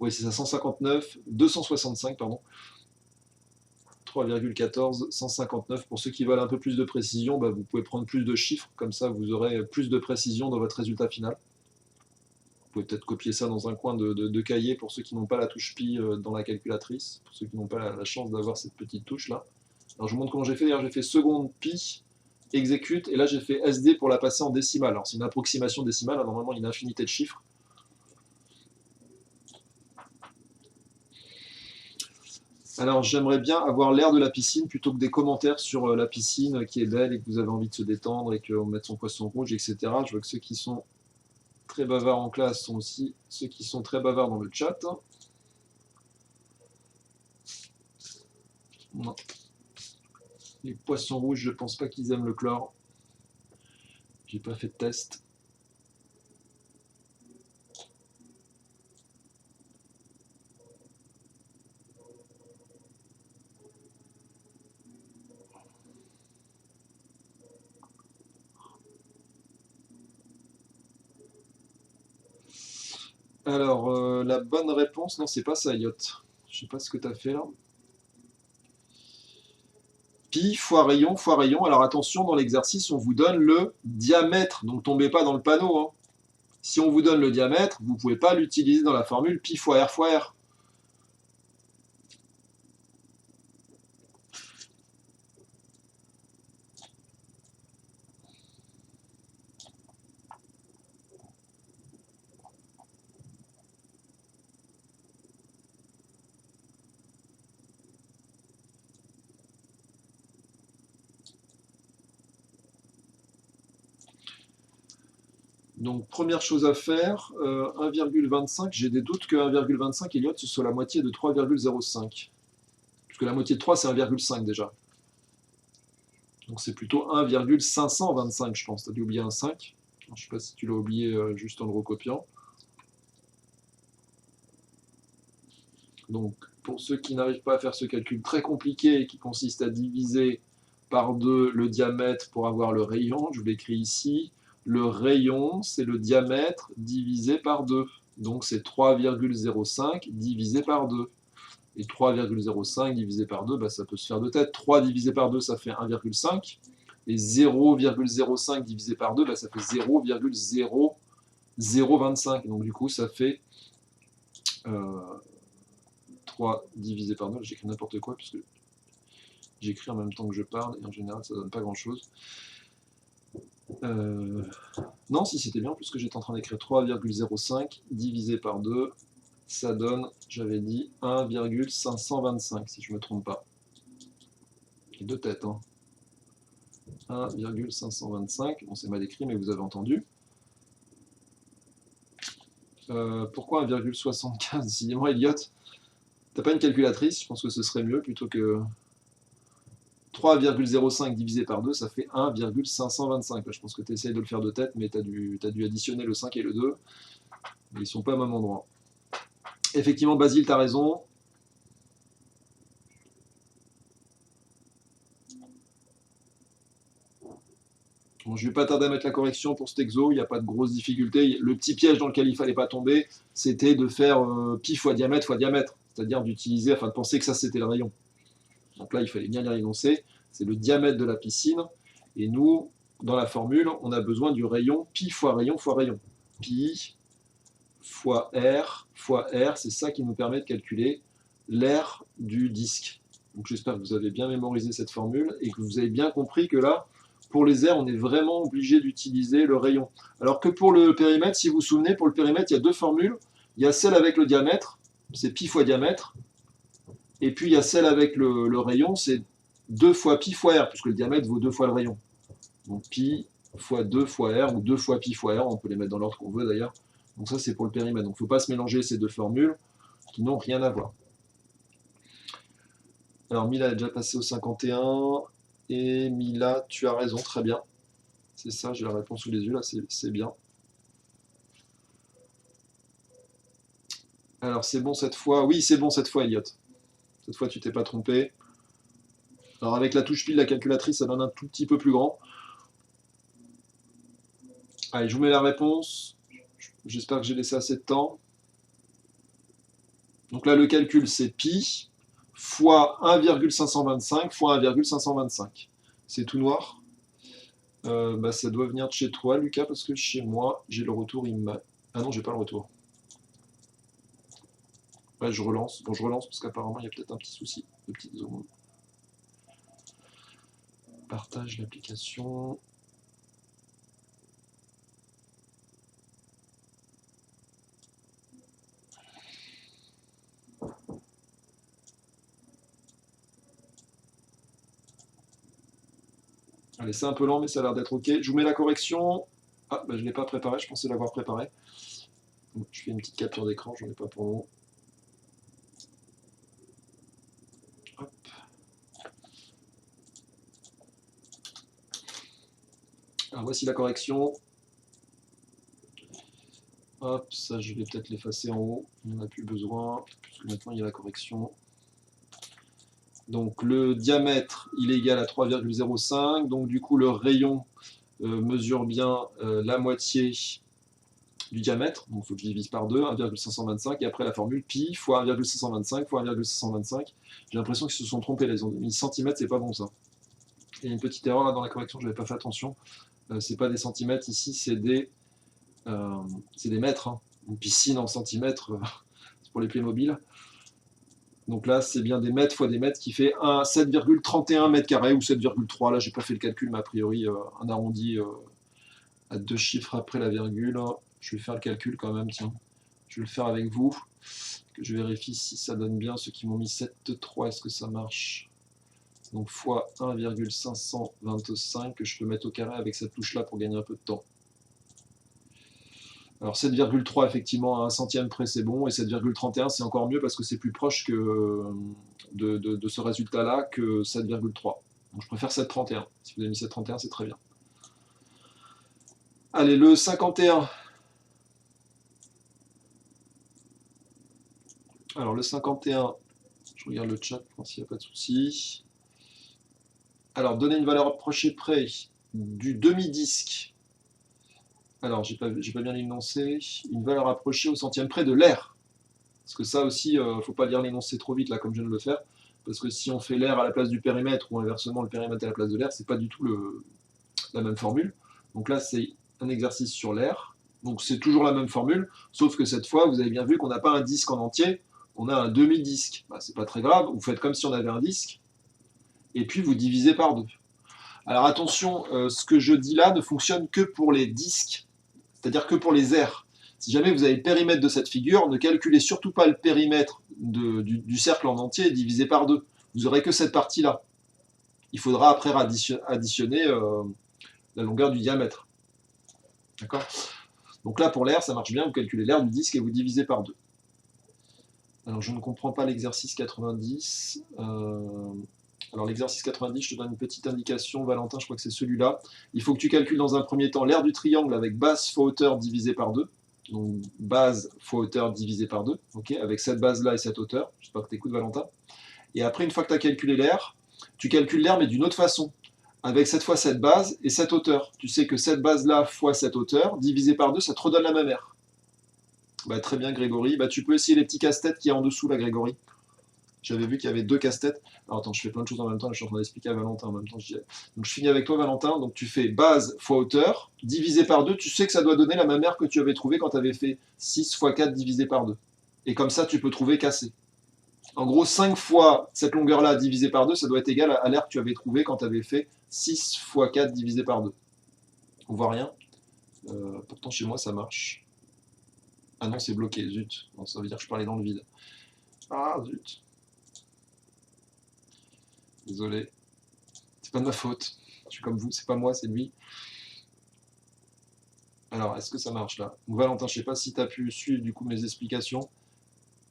Oui, c'est ça, 159, 265, pardon. 3,14, 159. Pour ceux qui veulent un peu plus de précision, bah, vous pouvez prendre plus de chiffres. Comme ça, vous aurez plus de précision dans votre résultat final. Vous pouvez peut-être copier ça dans un coin de cahier pour ceux qui n'ont pas la touche pi dans la calculatrice, pour ceux qui n'ont pas la chance d'avoir cette petite touche là. Alors je vous montre comment j'ai fait. D'ailleurs, j'ai fait seconde pi, exécute, et là j'ai fait SD pour la passer en décimale. Alors c'est une approximation décimale, normalement il y a une infinité de chiffres. Alors j'aimerais bien avoir l'air de la piscine plutôt que des commentaires sur la piscine qui est belle et que vous avez envie de se détendre et qu'on mette son poisson rouge, etc. Je vois que ceux qui sont très bavards en classe sont aussi ceux qui sont très bavards dans le chat. Non. Les poissons rouges, je pense pas qu'ils aiment le chlore. J'ai pas fait de test. Alors, la bonne réponse, non, c'est pas ça, Yacht. Je sais pas ce que tu as fait là. Pi fois rayon fois rayon. Alors attention, dans l'exercice, on vous donne le diamètre. Donc tombez pas dans le panneau. Hein. Si on vous donne le diamètre, vous ne pouvez pas l'utiliser dans la formule pi fois r fois r. Donc, première chose à faire, 1,25, j'ai des doutes que 1,25, Elliot, ce soit la moitié de 3,05. Puisque la moitié de 3, c'est 1,5 déjà. Donc, c'est plutôt 1,525, je pense. Tu as dû oublier un 5. Je ne sais pas si tu l'as oublié juste en le recopiant. Donc, pour ceux qui n'arrivent pas à faire ce calcul très compliqué qui consiste à diviser par 2 le diamètre pour avoir le rayon, je vous l'écris ici. Le rayon, c'est le diamètre divisé par 2. Donc c'est 3,05 divisé par 2. Et 3,05 divisé par 2, bah, ça peut se faire de tête. 3 divisé par 2, ça fait 1,5. Et 0,05 divisé par 2, bah, ça fait 0,0025. Donc du coup, ça fait 3 divisé par 2. J'écris n'importe quoi, puisque j'écris en même temps que je parle, et en général, ça ne donne pas grand-chose. Non, si c'était bien, puisque j'étais en train d'écrire 3,05 divisé par 2, ça donne, j'avais dit, 1,525, si je ne me trompe pas. Et de tête, hein. 1,525, bon c'est mal écrit, mais vous avez entendu. Pourquoi 1,75? Décidément, Elliot, t'as pas une calculatrice? Je pense que ce serait mieux, plutôt que 3,05 divisé par 2, ça fait 1,525. Là, je pense que tu essayes de le faire de tête, mais tu as dû additionner le 5 et le 2. Mais ils ne sont pas au même endroit. Effectivement, Basile, tu as raison. Bon, je ne vais pas tarder à mettre la correction pour cet exo, il n'y a pas de grosse difficulté. Le petit piège dans lequel il ne fallait pas tomber, c'était de faire pi fois diamètre, c'est-à-dire d'utiliser, enfin de penser que ça c'était le rayon. Donc là, il fallait bien lire l'énoncé, c'est le diamètre de la piscine, et nous, dans la formule, on a besoin du rayon pi fois rayon fois rayon. Pi fois R, c'est ça qui nous permet de calculer l'aire du disque. Donc j'espère que vous avez bien mémorisé cette formule et que vous avez bien compris que là, pour les aires, on est vraiment obligé d'utiliser le rayon. Alors que pour le périmètre, si vous vous souvenez, pour le périmètre, il y a deux formules. Il y a celle avec le diamètre, c'est pi fois diamètre, et puis il y a celle avec le rayon, c'est 2 fois pi fois R, puisque le diamètre vaut 2 fois le rayon. Donc pi fois 2 fois R, ou 2 fois pi fois R, on peut les mettre dans l'ordre qu'on veut d'ailleurs. Donc ça c'est pour le périmètre. Donc il ne faut pas se mélanger ces deux formules, qui n'ont rien à voir. Alors Mila est déjà passé au 51, et Mila, tu as raison, très bien. C'est ça, j'ai la réponse sous les yeux, là, c'est bien. Alors c'est bon cette fois, oui c'est bon cette fois Elliot. Cette fois tu t'es pas trompé. Alors avec la touche pile, la calculatrice, ça donne un tout petit peu plus grand. Allez, je vous mets la réponse. J'espère que j'ai laissé assez de temps. Donc là, le calcul, c'est pi fois 1,525 fois 1,525. C'est tout noir. Ça doit venir de chez toi, Lucas, parce que chez moi, j'ai le retour. Ah non, j'ai pas le retour. Ouais, je relance. Bon, je relance parce qu'apparemment, il y a peut-être un petit souci de petite zone. Partage l'application. Allez, c'est un peu lent, mais ça a l'air d'être OK. Je vous mets la correction. Ah, je ne l'ai pas préparé, je pensais l'avoir préparé. Donc, je fais une petite capture d'écran, j'en ai pas pour vous. Hop. Alors, voici la correction. Hop, ça, je vais peut-être l'effacer en haut. Il n'y en a plus besoin, puisque maintenant, il y a la correction. Donc le diamètre, il est égal à 3,05. Donc du coup, le rayon mesure bien la moitié du diamètre. Donc il faut que je divise par 2, 1,525. Et après la formule pi fois 1,525 fois 1,525. J'ai l'impression qu'ils se sont trompés. Là, ils ont mis centimètres, c'est pas bon ça. Il y a une petite erreur là dans la correction, je n'avais pas fait attention. C'est pas des centimètres ici, c'est des mètres. Hein. Une piscine en centimètres, c'est pour les Playmobil. Donc là, c'est bien des mètres fois des mètres qui fait 7,31 mètres carrés ou 7,3. Là, j'ai pas fait le calcul, mais a priori, un arrondi à deux chiffres après la virgule. Je vais faire le calcul quand même, tiens. Je vais le faire avec vous, que je vérifie si ça donne bien. Ceux qui m'ont mis 7,3, est-ce que ça marche? Donc fois 1,525 que je peux mettre au carré avec cette touche-là pour gagner un peu de temps. Alors 7,3 effectivement à un centième près c'est bon, et 7,31 c'est encore mieux parce que c'est plus proche que de ce résultat-là que 7,3. Donc je préfère 7,31. Si vous avez mis 7,31 c'est très bien. Allez, le 51. Alors le 51, je regarde le chat pour s'il n'y a pas de souci. Alors donner une valeur approchée près du demi-disque. Alors, j'ai pas bien l'énoncé. Une valeur approchée au centième près de l'air. Parce que ça aussi, il ne faut pas lire l'énoncé trop vite, là, comme je viens de le faire. Parce que si on fait l'air à la place du périmètre, ou inversement le périmètre à la place de l'air, c'est pas du tout la même formule. Donc là, c'est un exercice sur l'air. Donc c'est toujours la même formule, sauf que cette fois, vous avez bien vu qu'on n'a pas un disque en entier, on a un demi-disque. C'est pas très grave, vous faites comme si on avait un disque, et puis vous divisez par 2. Alors attention, ce que je dis là ne fonctionne que pour les disques, c'est-à-dire que pour les aires. Si jamais vous avez le périmètre de cette figure, ne calculez surtout pas le périmètre du cercle en entier divisé par 2. Vous n'aurez que cette partie-là. Il faudra après additionner la longueur du diamètre. D'accord? Donc là, pour l'air, ça marche bien. Vous calculez l'air du disque et vous divisez par 2. Alors, je ne comprends pas l'exercice 90. Alors l'exercice 90, je te donne une petite indication, Valentin, je crois que c'est celui-là. Il faut que tu calcules dans un premier temps l'aire du triangle avec base fois hauteur divisé par 2. Donc base fois hauteur divisé par 2, okay, avec cette base-là et cette hauteur. J'espère que tu écoutes, Valentin. Et après, une fois que tu as calculé l'aire, tu calcules l'aire mais d'une autre façon, avec cette fois cette base et cette hauteur. Tu sais que cette base-là fois cette hauteur, divisé par 2, ça te redonne la même R. Bah, très bien, Grégory. Bah, tu peux essayer les petits casse-têtes qu'il y a en dessous, là, Grégory. J'avais vu qu'il y avait 2 casse-têtes. Alors attends, je fais plein de choses en même temps, je suis en train d'expliquer à Valentin en même temps. Donc je finis avec toi, Valentin. Donc tu fais base fois hauteur, divisé par 2. Tu sais que ça doit donner la même R que tu avais trouvé quand tu avais fait 6 fois 4 divisé par 2. Et comme ça, tu peux trouver cassé. En gros, 5 fois cette longueur-là divisé par 2, ça doit être égal à l'air que tu avais trouvé quand tu avais fait 6 fois 4 divisé par 2. On voit rien. Pourtant, chez moi, ça marche. Ah non, c'est bloqué, zut. Bon, ça veut dire que je parlais dans le vide. Ah, zut. Désolé. C'est pas de ma faute. Je suis comme vous, c'est pas moi, c'est lui. Alors, est-ce que ça marche là? Valentin, je sais pas si tu as pu suivre du coup mes explications.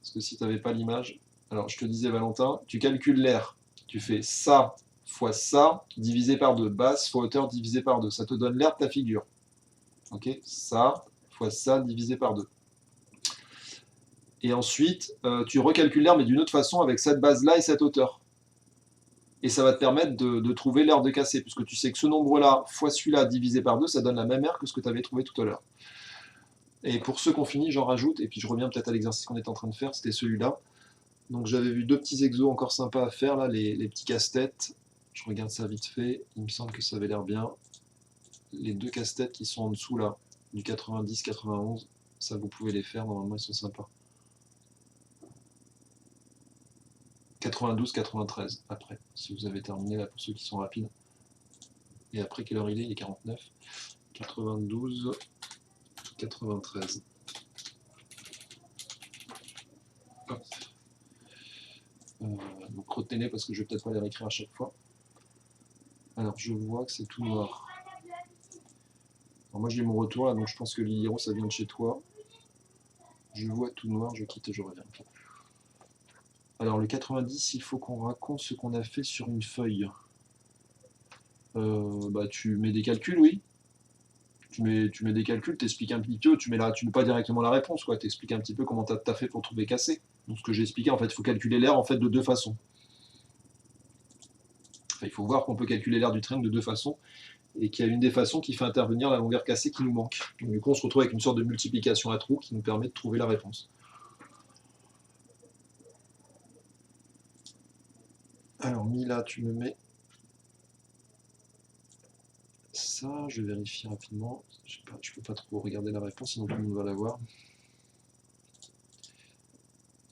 Parce que si tu n'avais pas l'image. Alors, je te disais, Valentin, tu calcules l'air. Tu fais ça fois ça divisé par 2. Base fois hauteur divisé par 2. Ça te donne l'air de ta figure. Ok? Ça fois ça divisé par 2. Et ensuite, tu recalcules l'air, mais d'une autre façon, avec cette base-là et cette hauteur. Et ça va te permettre de trouver l'air de cassé, puisque tu sais que ce nombre-là fois celui-là divisé par 2, ça donne la même aire que ce que tu avais trouvé tout à l'heure. Et pour ceux qu'on finit, j'en rajoute, et puis je reviens peut-être à l'exercice qu'on était en train de faire, c'était celui-là. Donc j'avais vu 2 petits exos encore sympas à faire, là, les petits casse-têtes. Je regarde ça vite fait, il me semble que ça avait l'air bien. Les 2 casse-têtes qui sont en dessous, là, du 90-91, ça vous pouvez les faire, normalement ils sont sympas. 92-93 après, si vous avez terminé là pour ceux qui sont rapides. Et après, quelle heure il est? Il est 49. 92-93. Hop. Donc retenez-les parce que je vais peut-être pas les réécrire à chaque fois. Alors je vois que c'est tout noir. Alors moi j'ai mon retour là, donc je pense que l'Hiro ça vient de chez toi. Je vois tout noir, je quitte et je reviens. Alors le 90, il faut qu'on raconte ce qu'on a fait sur une feuille. Bah tu mets des calculs, oui. Tu mets des calculs, t'expliques un petit peu, tu mets pas directement la réponse, quoi. T'expliques un petit peu comment t'as fait pour trouver cassé. Donc ce que j'ai expliqué, en fait, il faut calculer l'air en fait de 2 façons. Enfin, il faut voir qu'on peut calculer l'air du triangle de 2 façons, et qu'il y a une des façons qui fait intervenir la longueur cassée qui nous manque. Donc, du coup, on se retrouve avec une sorte de multiplication à trous qui nous permet de trouver la réponse. Alors, Mila, tu me mets ça, je vérifie rapidement. Je ne peux pas trop regarder la réponse, sinon tout le monde va la voir.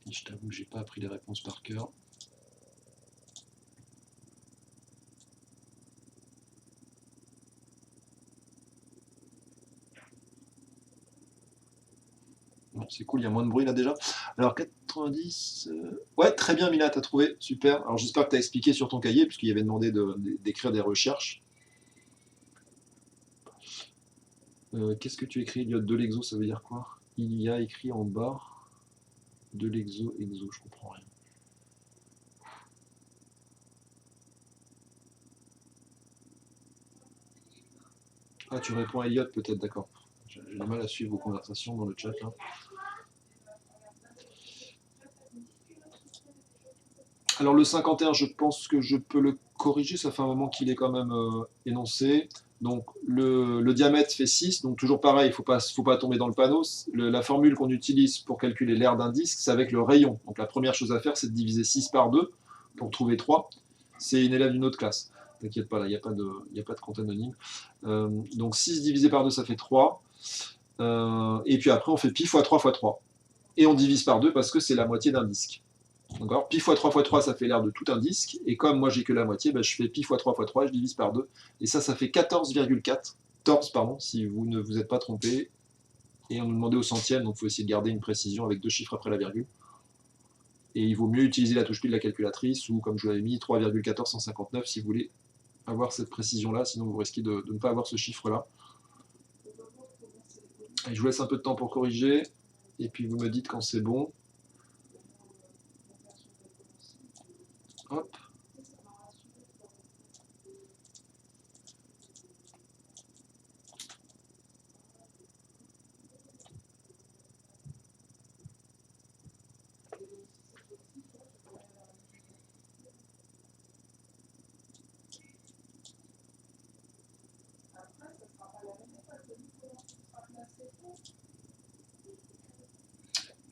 Et je t'avoue que j'ai pas appris les réponses par cœur. Bon, c'est cool, il y a moins de bruit là déjà. Alors 90... Ouais, très bien Mila, t'as trouvé, super. Alors j'espère que t'as expliqué sur ton cahier, puisqu'il y avait demandé d'écrire des recherches. Qu'est-ce que tu écris, Elliot? De l'exo, ça veut dire quoi? Il y a écrit en bas de l'exo, exo, je comprends rien. Ah, tu réponds à Elliot peut-être, d'accord. J'ai du mal à suivre vos conversations dans le chat là. Alors le 51, je pense que je peux le corriger, ça fait un moment qu'il est quand même énoncé. Donc le diamètre fait 6, donc toujours pareil, il ne faut pas tomber dans le panneau. La formule qu'on utilise pour calculer l'aire d'un disque, c'est avec le rayon. Donc la première chose à faire, c'est de diviser 6 par 2 pour trouver 3. C'est une élève d'une autre classe. T'inquiète pas, là, il n'y a pas de compte anonyme. Donc 6 divisé par 2, ça fait 3. Et puis après, on fait pi fois 3 fois 3. Et on divise par 2 parce que c'est la moitié d'un disque. D'accord? Pi fois 3 fois 3, ça fait l'aire de tout un disque. Et comme moi, j'ai que la moitié, bah, je fais pi fois 3 fois 3, je divise par 2. Et ça fait 14,4. 14, pardon, si vous ne vous êtes pas trompé. Et on nous demandait au centième, donc il faut essayer de garder une précision avec 2 chiffres après la virgule. Et il vaut mieux utiliser la touche pile de la calculatrice, ou comme je vous l'avais mis, 3,1459 si vous voulez avoir cette précision-là, sinon vous risquez de ne pas avoir ce chiffre-là. Et je vous laisse un peu de temps pour corriger, et puis vous me dites quand c'est bon. Hop.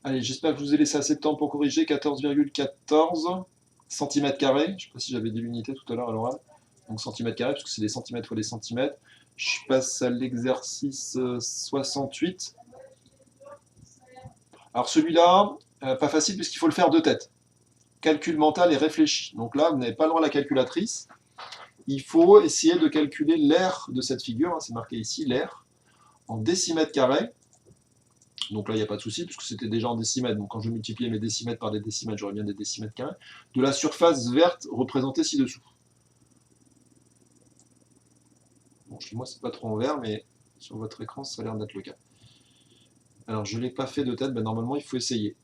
Allez, j'espère que je vous ai laissé assez de temps pour corriger. 14,14 cm². Je ne sais pas si j'avais dit l'unité tout à l'heure à l'oral. Donc cm², parce que c'est des centimètres fois des centimètres. Je passe à l'exercice 68. Alors celui-là, pas facile puisqu'il faut le faire de tête. Calcul mental et réfléchi. Donc là, vous n'avez pas le droit à la calculatrice. Il faut essayer de calculer l'aire de cette figure. C'est marqué ici, l'aire, en décimètres carrés. Donc là, il n'y a pas de souci, puisque c'était déjà en décimètres. Donc quand je multipliais mes décimètres par des décimètres, j'aurais bien des décimètres carrés. De la surface verte représentée ci-dessous. Bon, chez moi, c'est pas trop en vert, mais sur votre écran, ça a l'air d'être le cas. Alors, je ne l'ai pas fait de tête, ben, normalement, il faut essayer.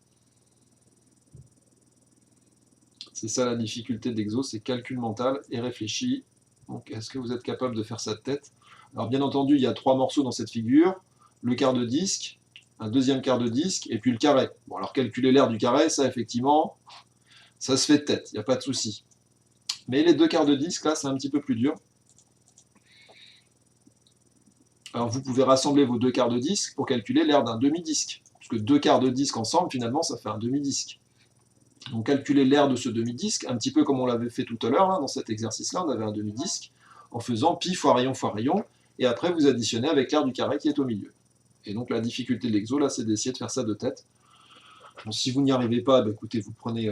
C'est ça la difficulté d'Exo, c'est calcul mental et réfléchi. Donc, est-ce que vous êtes capable de faire ça de tête? Alors, bien entendu, il y a 3 morceaux dans cette figure. Le quart de disque, un deuxième quart de disque, et puis le carré. Bon, alors, calculer l'aire du carré, ça, effectivement, ça se fait de tête, il n'y a pas de souci. Mais les 2 quarts de disque, là, c'est un petit peu plus dur. Alors, vous pouvez rassembler vos 2 quarts de disque pour calculer l'aire d'un demi-disque. Parce que 2 quarts de disque ensemble, finalement, ça fait un demi-disque. Donc calculer l'aire de ce demi-disque, un petit peu comme on l'avait fait tout à l'heure, dans cet exercice-là, on avait un demi-disque, en faisant pi fois rayon, et après vous additionnez avec l'aire du carré qui est au milieu. Et donc la difficulté de l'exo, là, c'est d'essayer de faire ça de tête. Bon, si vous n'y arrivez pas, bah, écoutez, vous prenez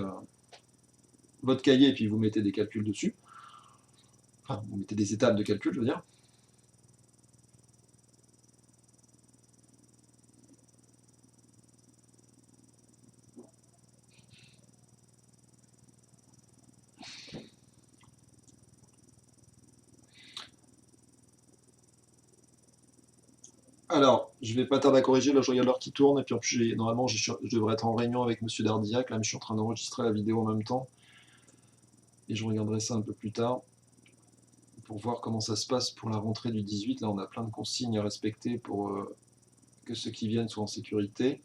votre cahier et puis vous mettez des calculs dessus. Enfin, vous mettez des étapes de calcul, je veux dire. Alors, je vais pas tarder à corriger, là je regarde l'heure qui tourne, et puis en plus, normalement je devrais être en réunion avec Monsieur Dardillac, là mais je suis en train d'enregistrer la vidéo en même temps, et je regarderai ça un peu plus tard, pour voir comment ça se passe pour la rentrée du 18, là on a plein de consignes à respecter pour que ceux qui viennent soient en sécurité.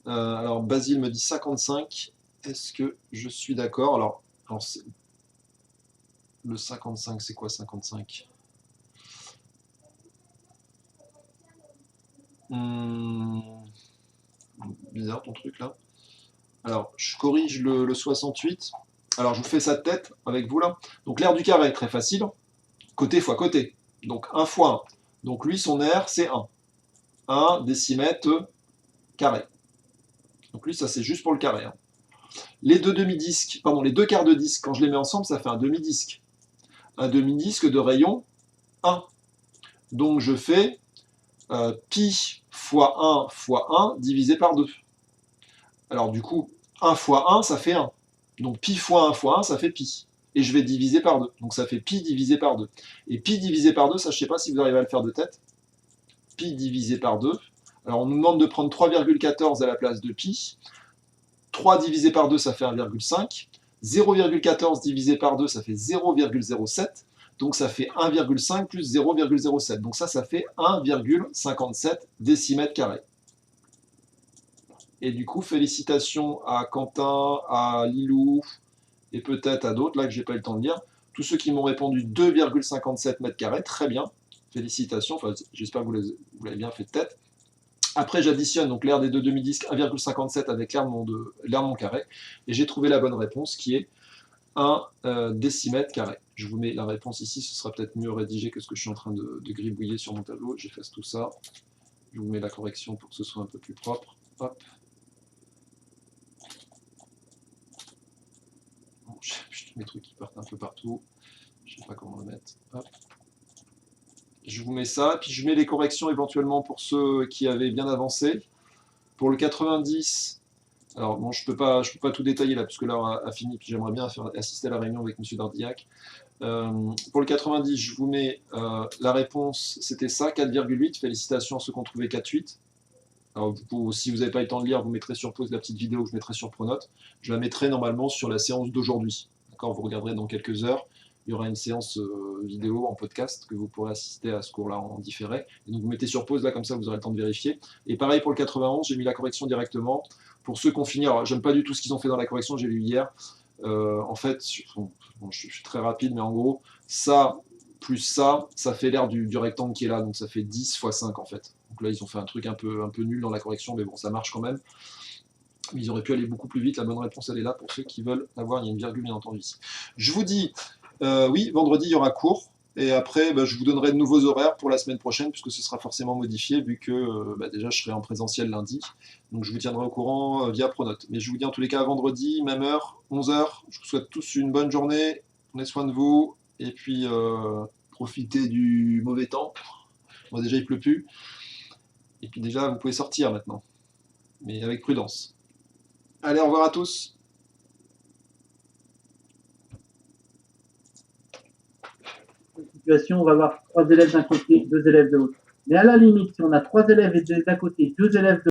Alors Basile me dit 55, est-ce que je suis d'accord? Alors le 55, c'est quoi 55? Bizarre ton truc là. Alors, je corrige le 68. Alors, je vous fais ça de tête avec vous là. Donc, l'aire du carré, très facile. Côté fois côté. Donc, 1 fois 1. Donc, lui, son aire, c'est 1. 1 décimètre carré. Donc, lui, ça, c'est juste pour le carré. Hein. Les deux demi-disques, pardon, les 2 quarts de disque, quand je les mets ensemble, ça fait un demi-disque. Un demi-disque de rayon 1. Donc, je fais pi fois 1 divisé par 2. Alors du coup, 1 fois 1, ça fait 1. Donc pi fois 1 fois 1, ça fait pi. Et je vais diviser par 2. Donc ça fait pi divisé par 2. Et pi divisé par 2, ça je ne sais pas si vous arrivez à le faire de tête. Pi divisé par 2. Alors on nous demande de prendre 3,14 à la place de pi. 3 divisé par 2, ça fait 1,5. 0,14 divisé par 2, ça fait 0,07. Donc ça fait 1,5 plus 0,07. Donc ça fait 1,57 décimètres carrés. Et du coup, félicitations à Quentin, à Lilou, et peut-être à d'autres, là que j'ai pas eu le temps de lire. Tous ceux qui m'ont répondu 2,57 mètres carrés, très bien. Félicitations, enfin, j'espère que vous l'avez bien fait de tête. Après, j'additionne donc l'aire des deux demi-disques 1,57 avec l'aire de mon carré, et j'ai trouvé la bonne réponse qui est 1 décimètre carré. Je vous mets la réponse ici, ce sera peut-être mieux rédigé que ce que je suis en train de gribouiller sur mon tableau. J'efface tout ça. Je vous mets la correction pour que ce soit un peu plus propre. Hop. Mes trucs qui partent un peu partout. Je ne sais pas comment le mettre. Hop. Je vous mets ça, puis je mets les corrections éventuellement pour ceux qui avaient bien avancé. Pour le 90, alors bon, je peux pas tout détailler là, puisque l'heure a fini, puis j'aimerais bien assister à la réunion avec M. Dardillac. Pour le 90, je vous mets la réponse, c'était ça, 4,8. Félicitations à ceux qui ont trouvé 4,8. Alors, si vous n'avez pas eu le temps de lire, vous mettrez sur pause la petite vidéo que je mettrai sur Pronote. Je la mettrai normalement sur la séance d'aujourd'hui. Vous regarderez dans quelques heures. Il y aura une séance vidéo en podcast que vous pourrez assister à ce cours-là en différé. Et donc vous mettez sur pause là, comme ça vous aurez le temps de vérifier. Et pareil pour le 91, j'ai mis la correction directement. Pour ceux qui ont fini, alors j'aime pas du tout ce qu'ils ont fait dans la correction, j'ai lu hier. En fait, bon, je suis très rapide, mais en gros, ça, plus ça fait l'air du rectangle qui est là, donc ça fait 10 fois 5 en fait. Donc là, ils ont fait un truc un peu nul dans la correction, mais bon, ça marche quand même. Mais ils auraient pu aller beaucoup plus vite. La bonne réponse, elle est là pour ceux qui veulent avoir. Il y a une virgule, bien entendu, ici. Je vous dis, oui, vendredi, il y aura cours. Et après, je vous donnerai de nouveaux horaires pour la semaine prochaine, puisque ce sera forcément modifié, vu que déjà, je serai en présentiel lundi. Donc, je vous tiendrai au courant via Pronote. Mais je vous dis en tous les cas, vendredi, même heure, 11h. Je vous souhaite tous une bonne journée. Prenez soin de vous. Et puis, profitez du mauvais temps. Bon, déjà, il pleut plus. Et puis déjà, vous pouvez sortir maintenant. Mais avec prudence. Allez, au revoir à tous. Situation, on va avoir 3 élèves d'un côté, 2 élèves de l'autre. Mais à la limite, si on a 3 élèves et d'un côté, 2 élèves de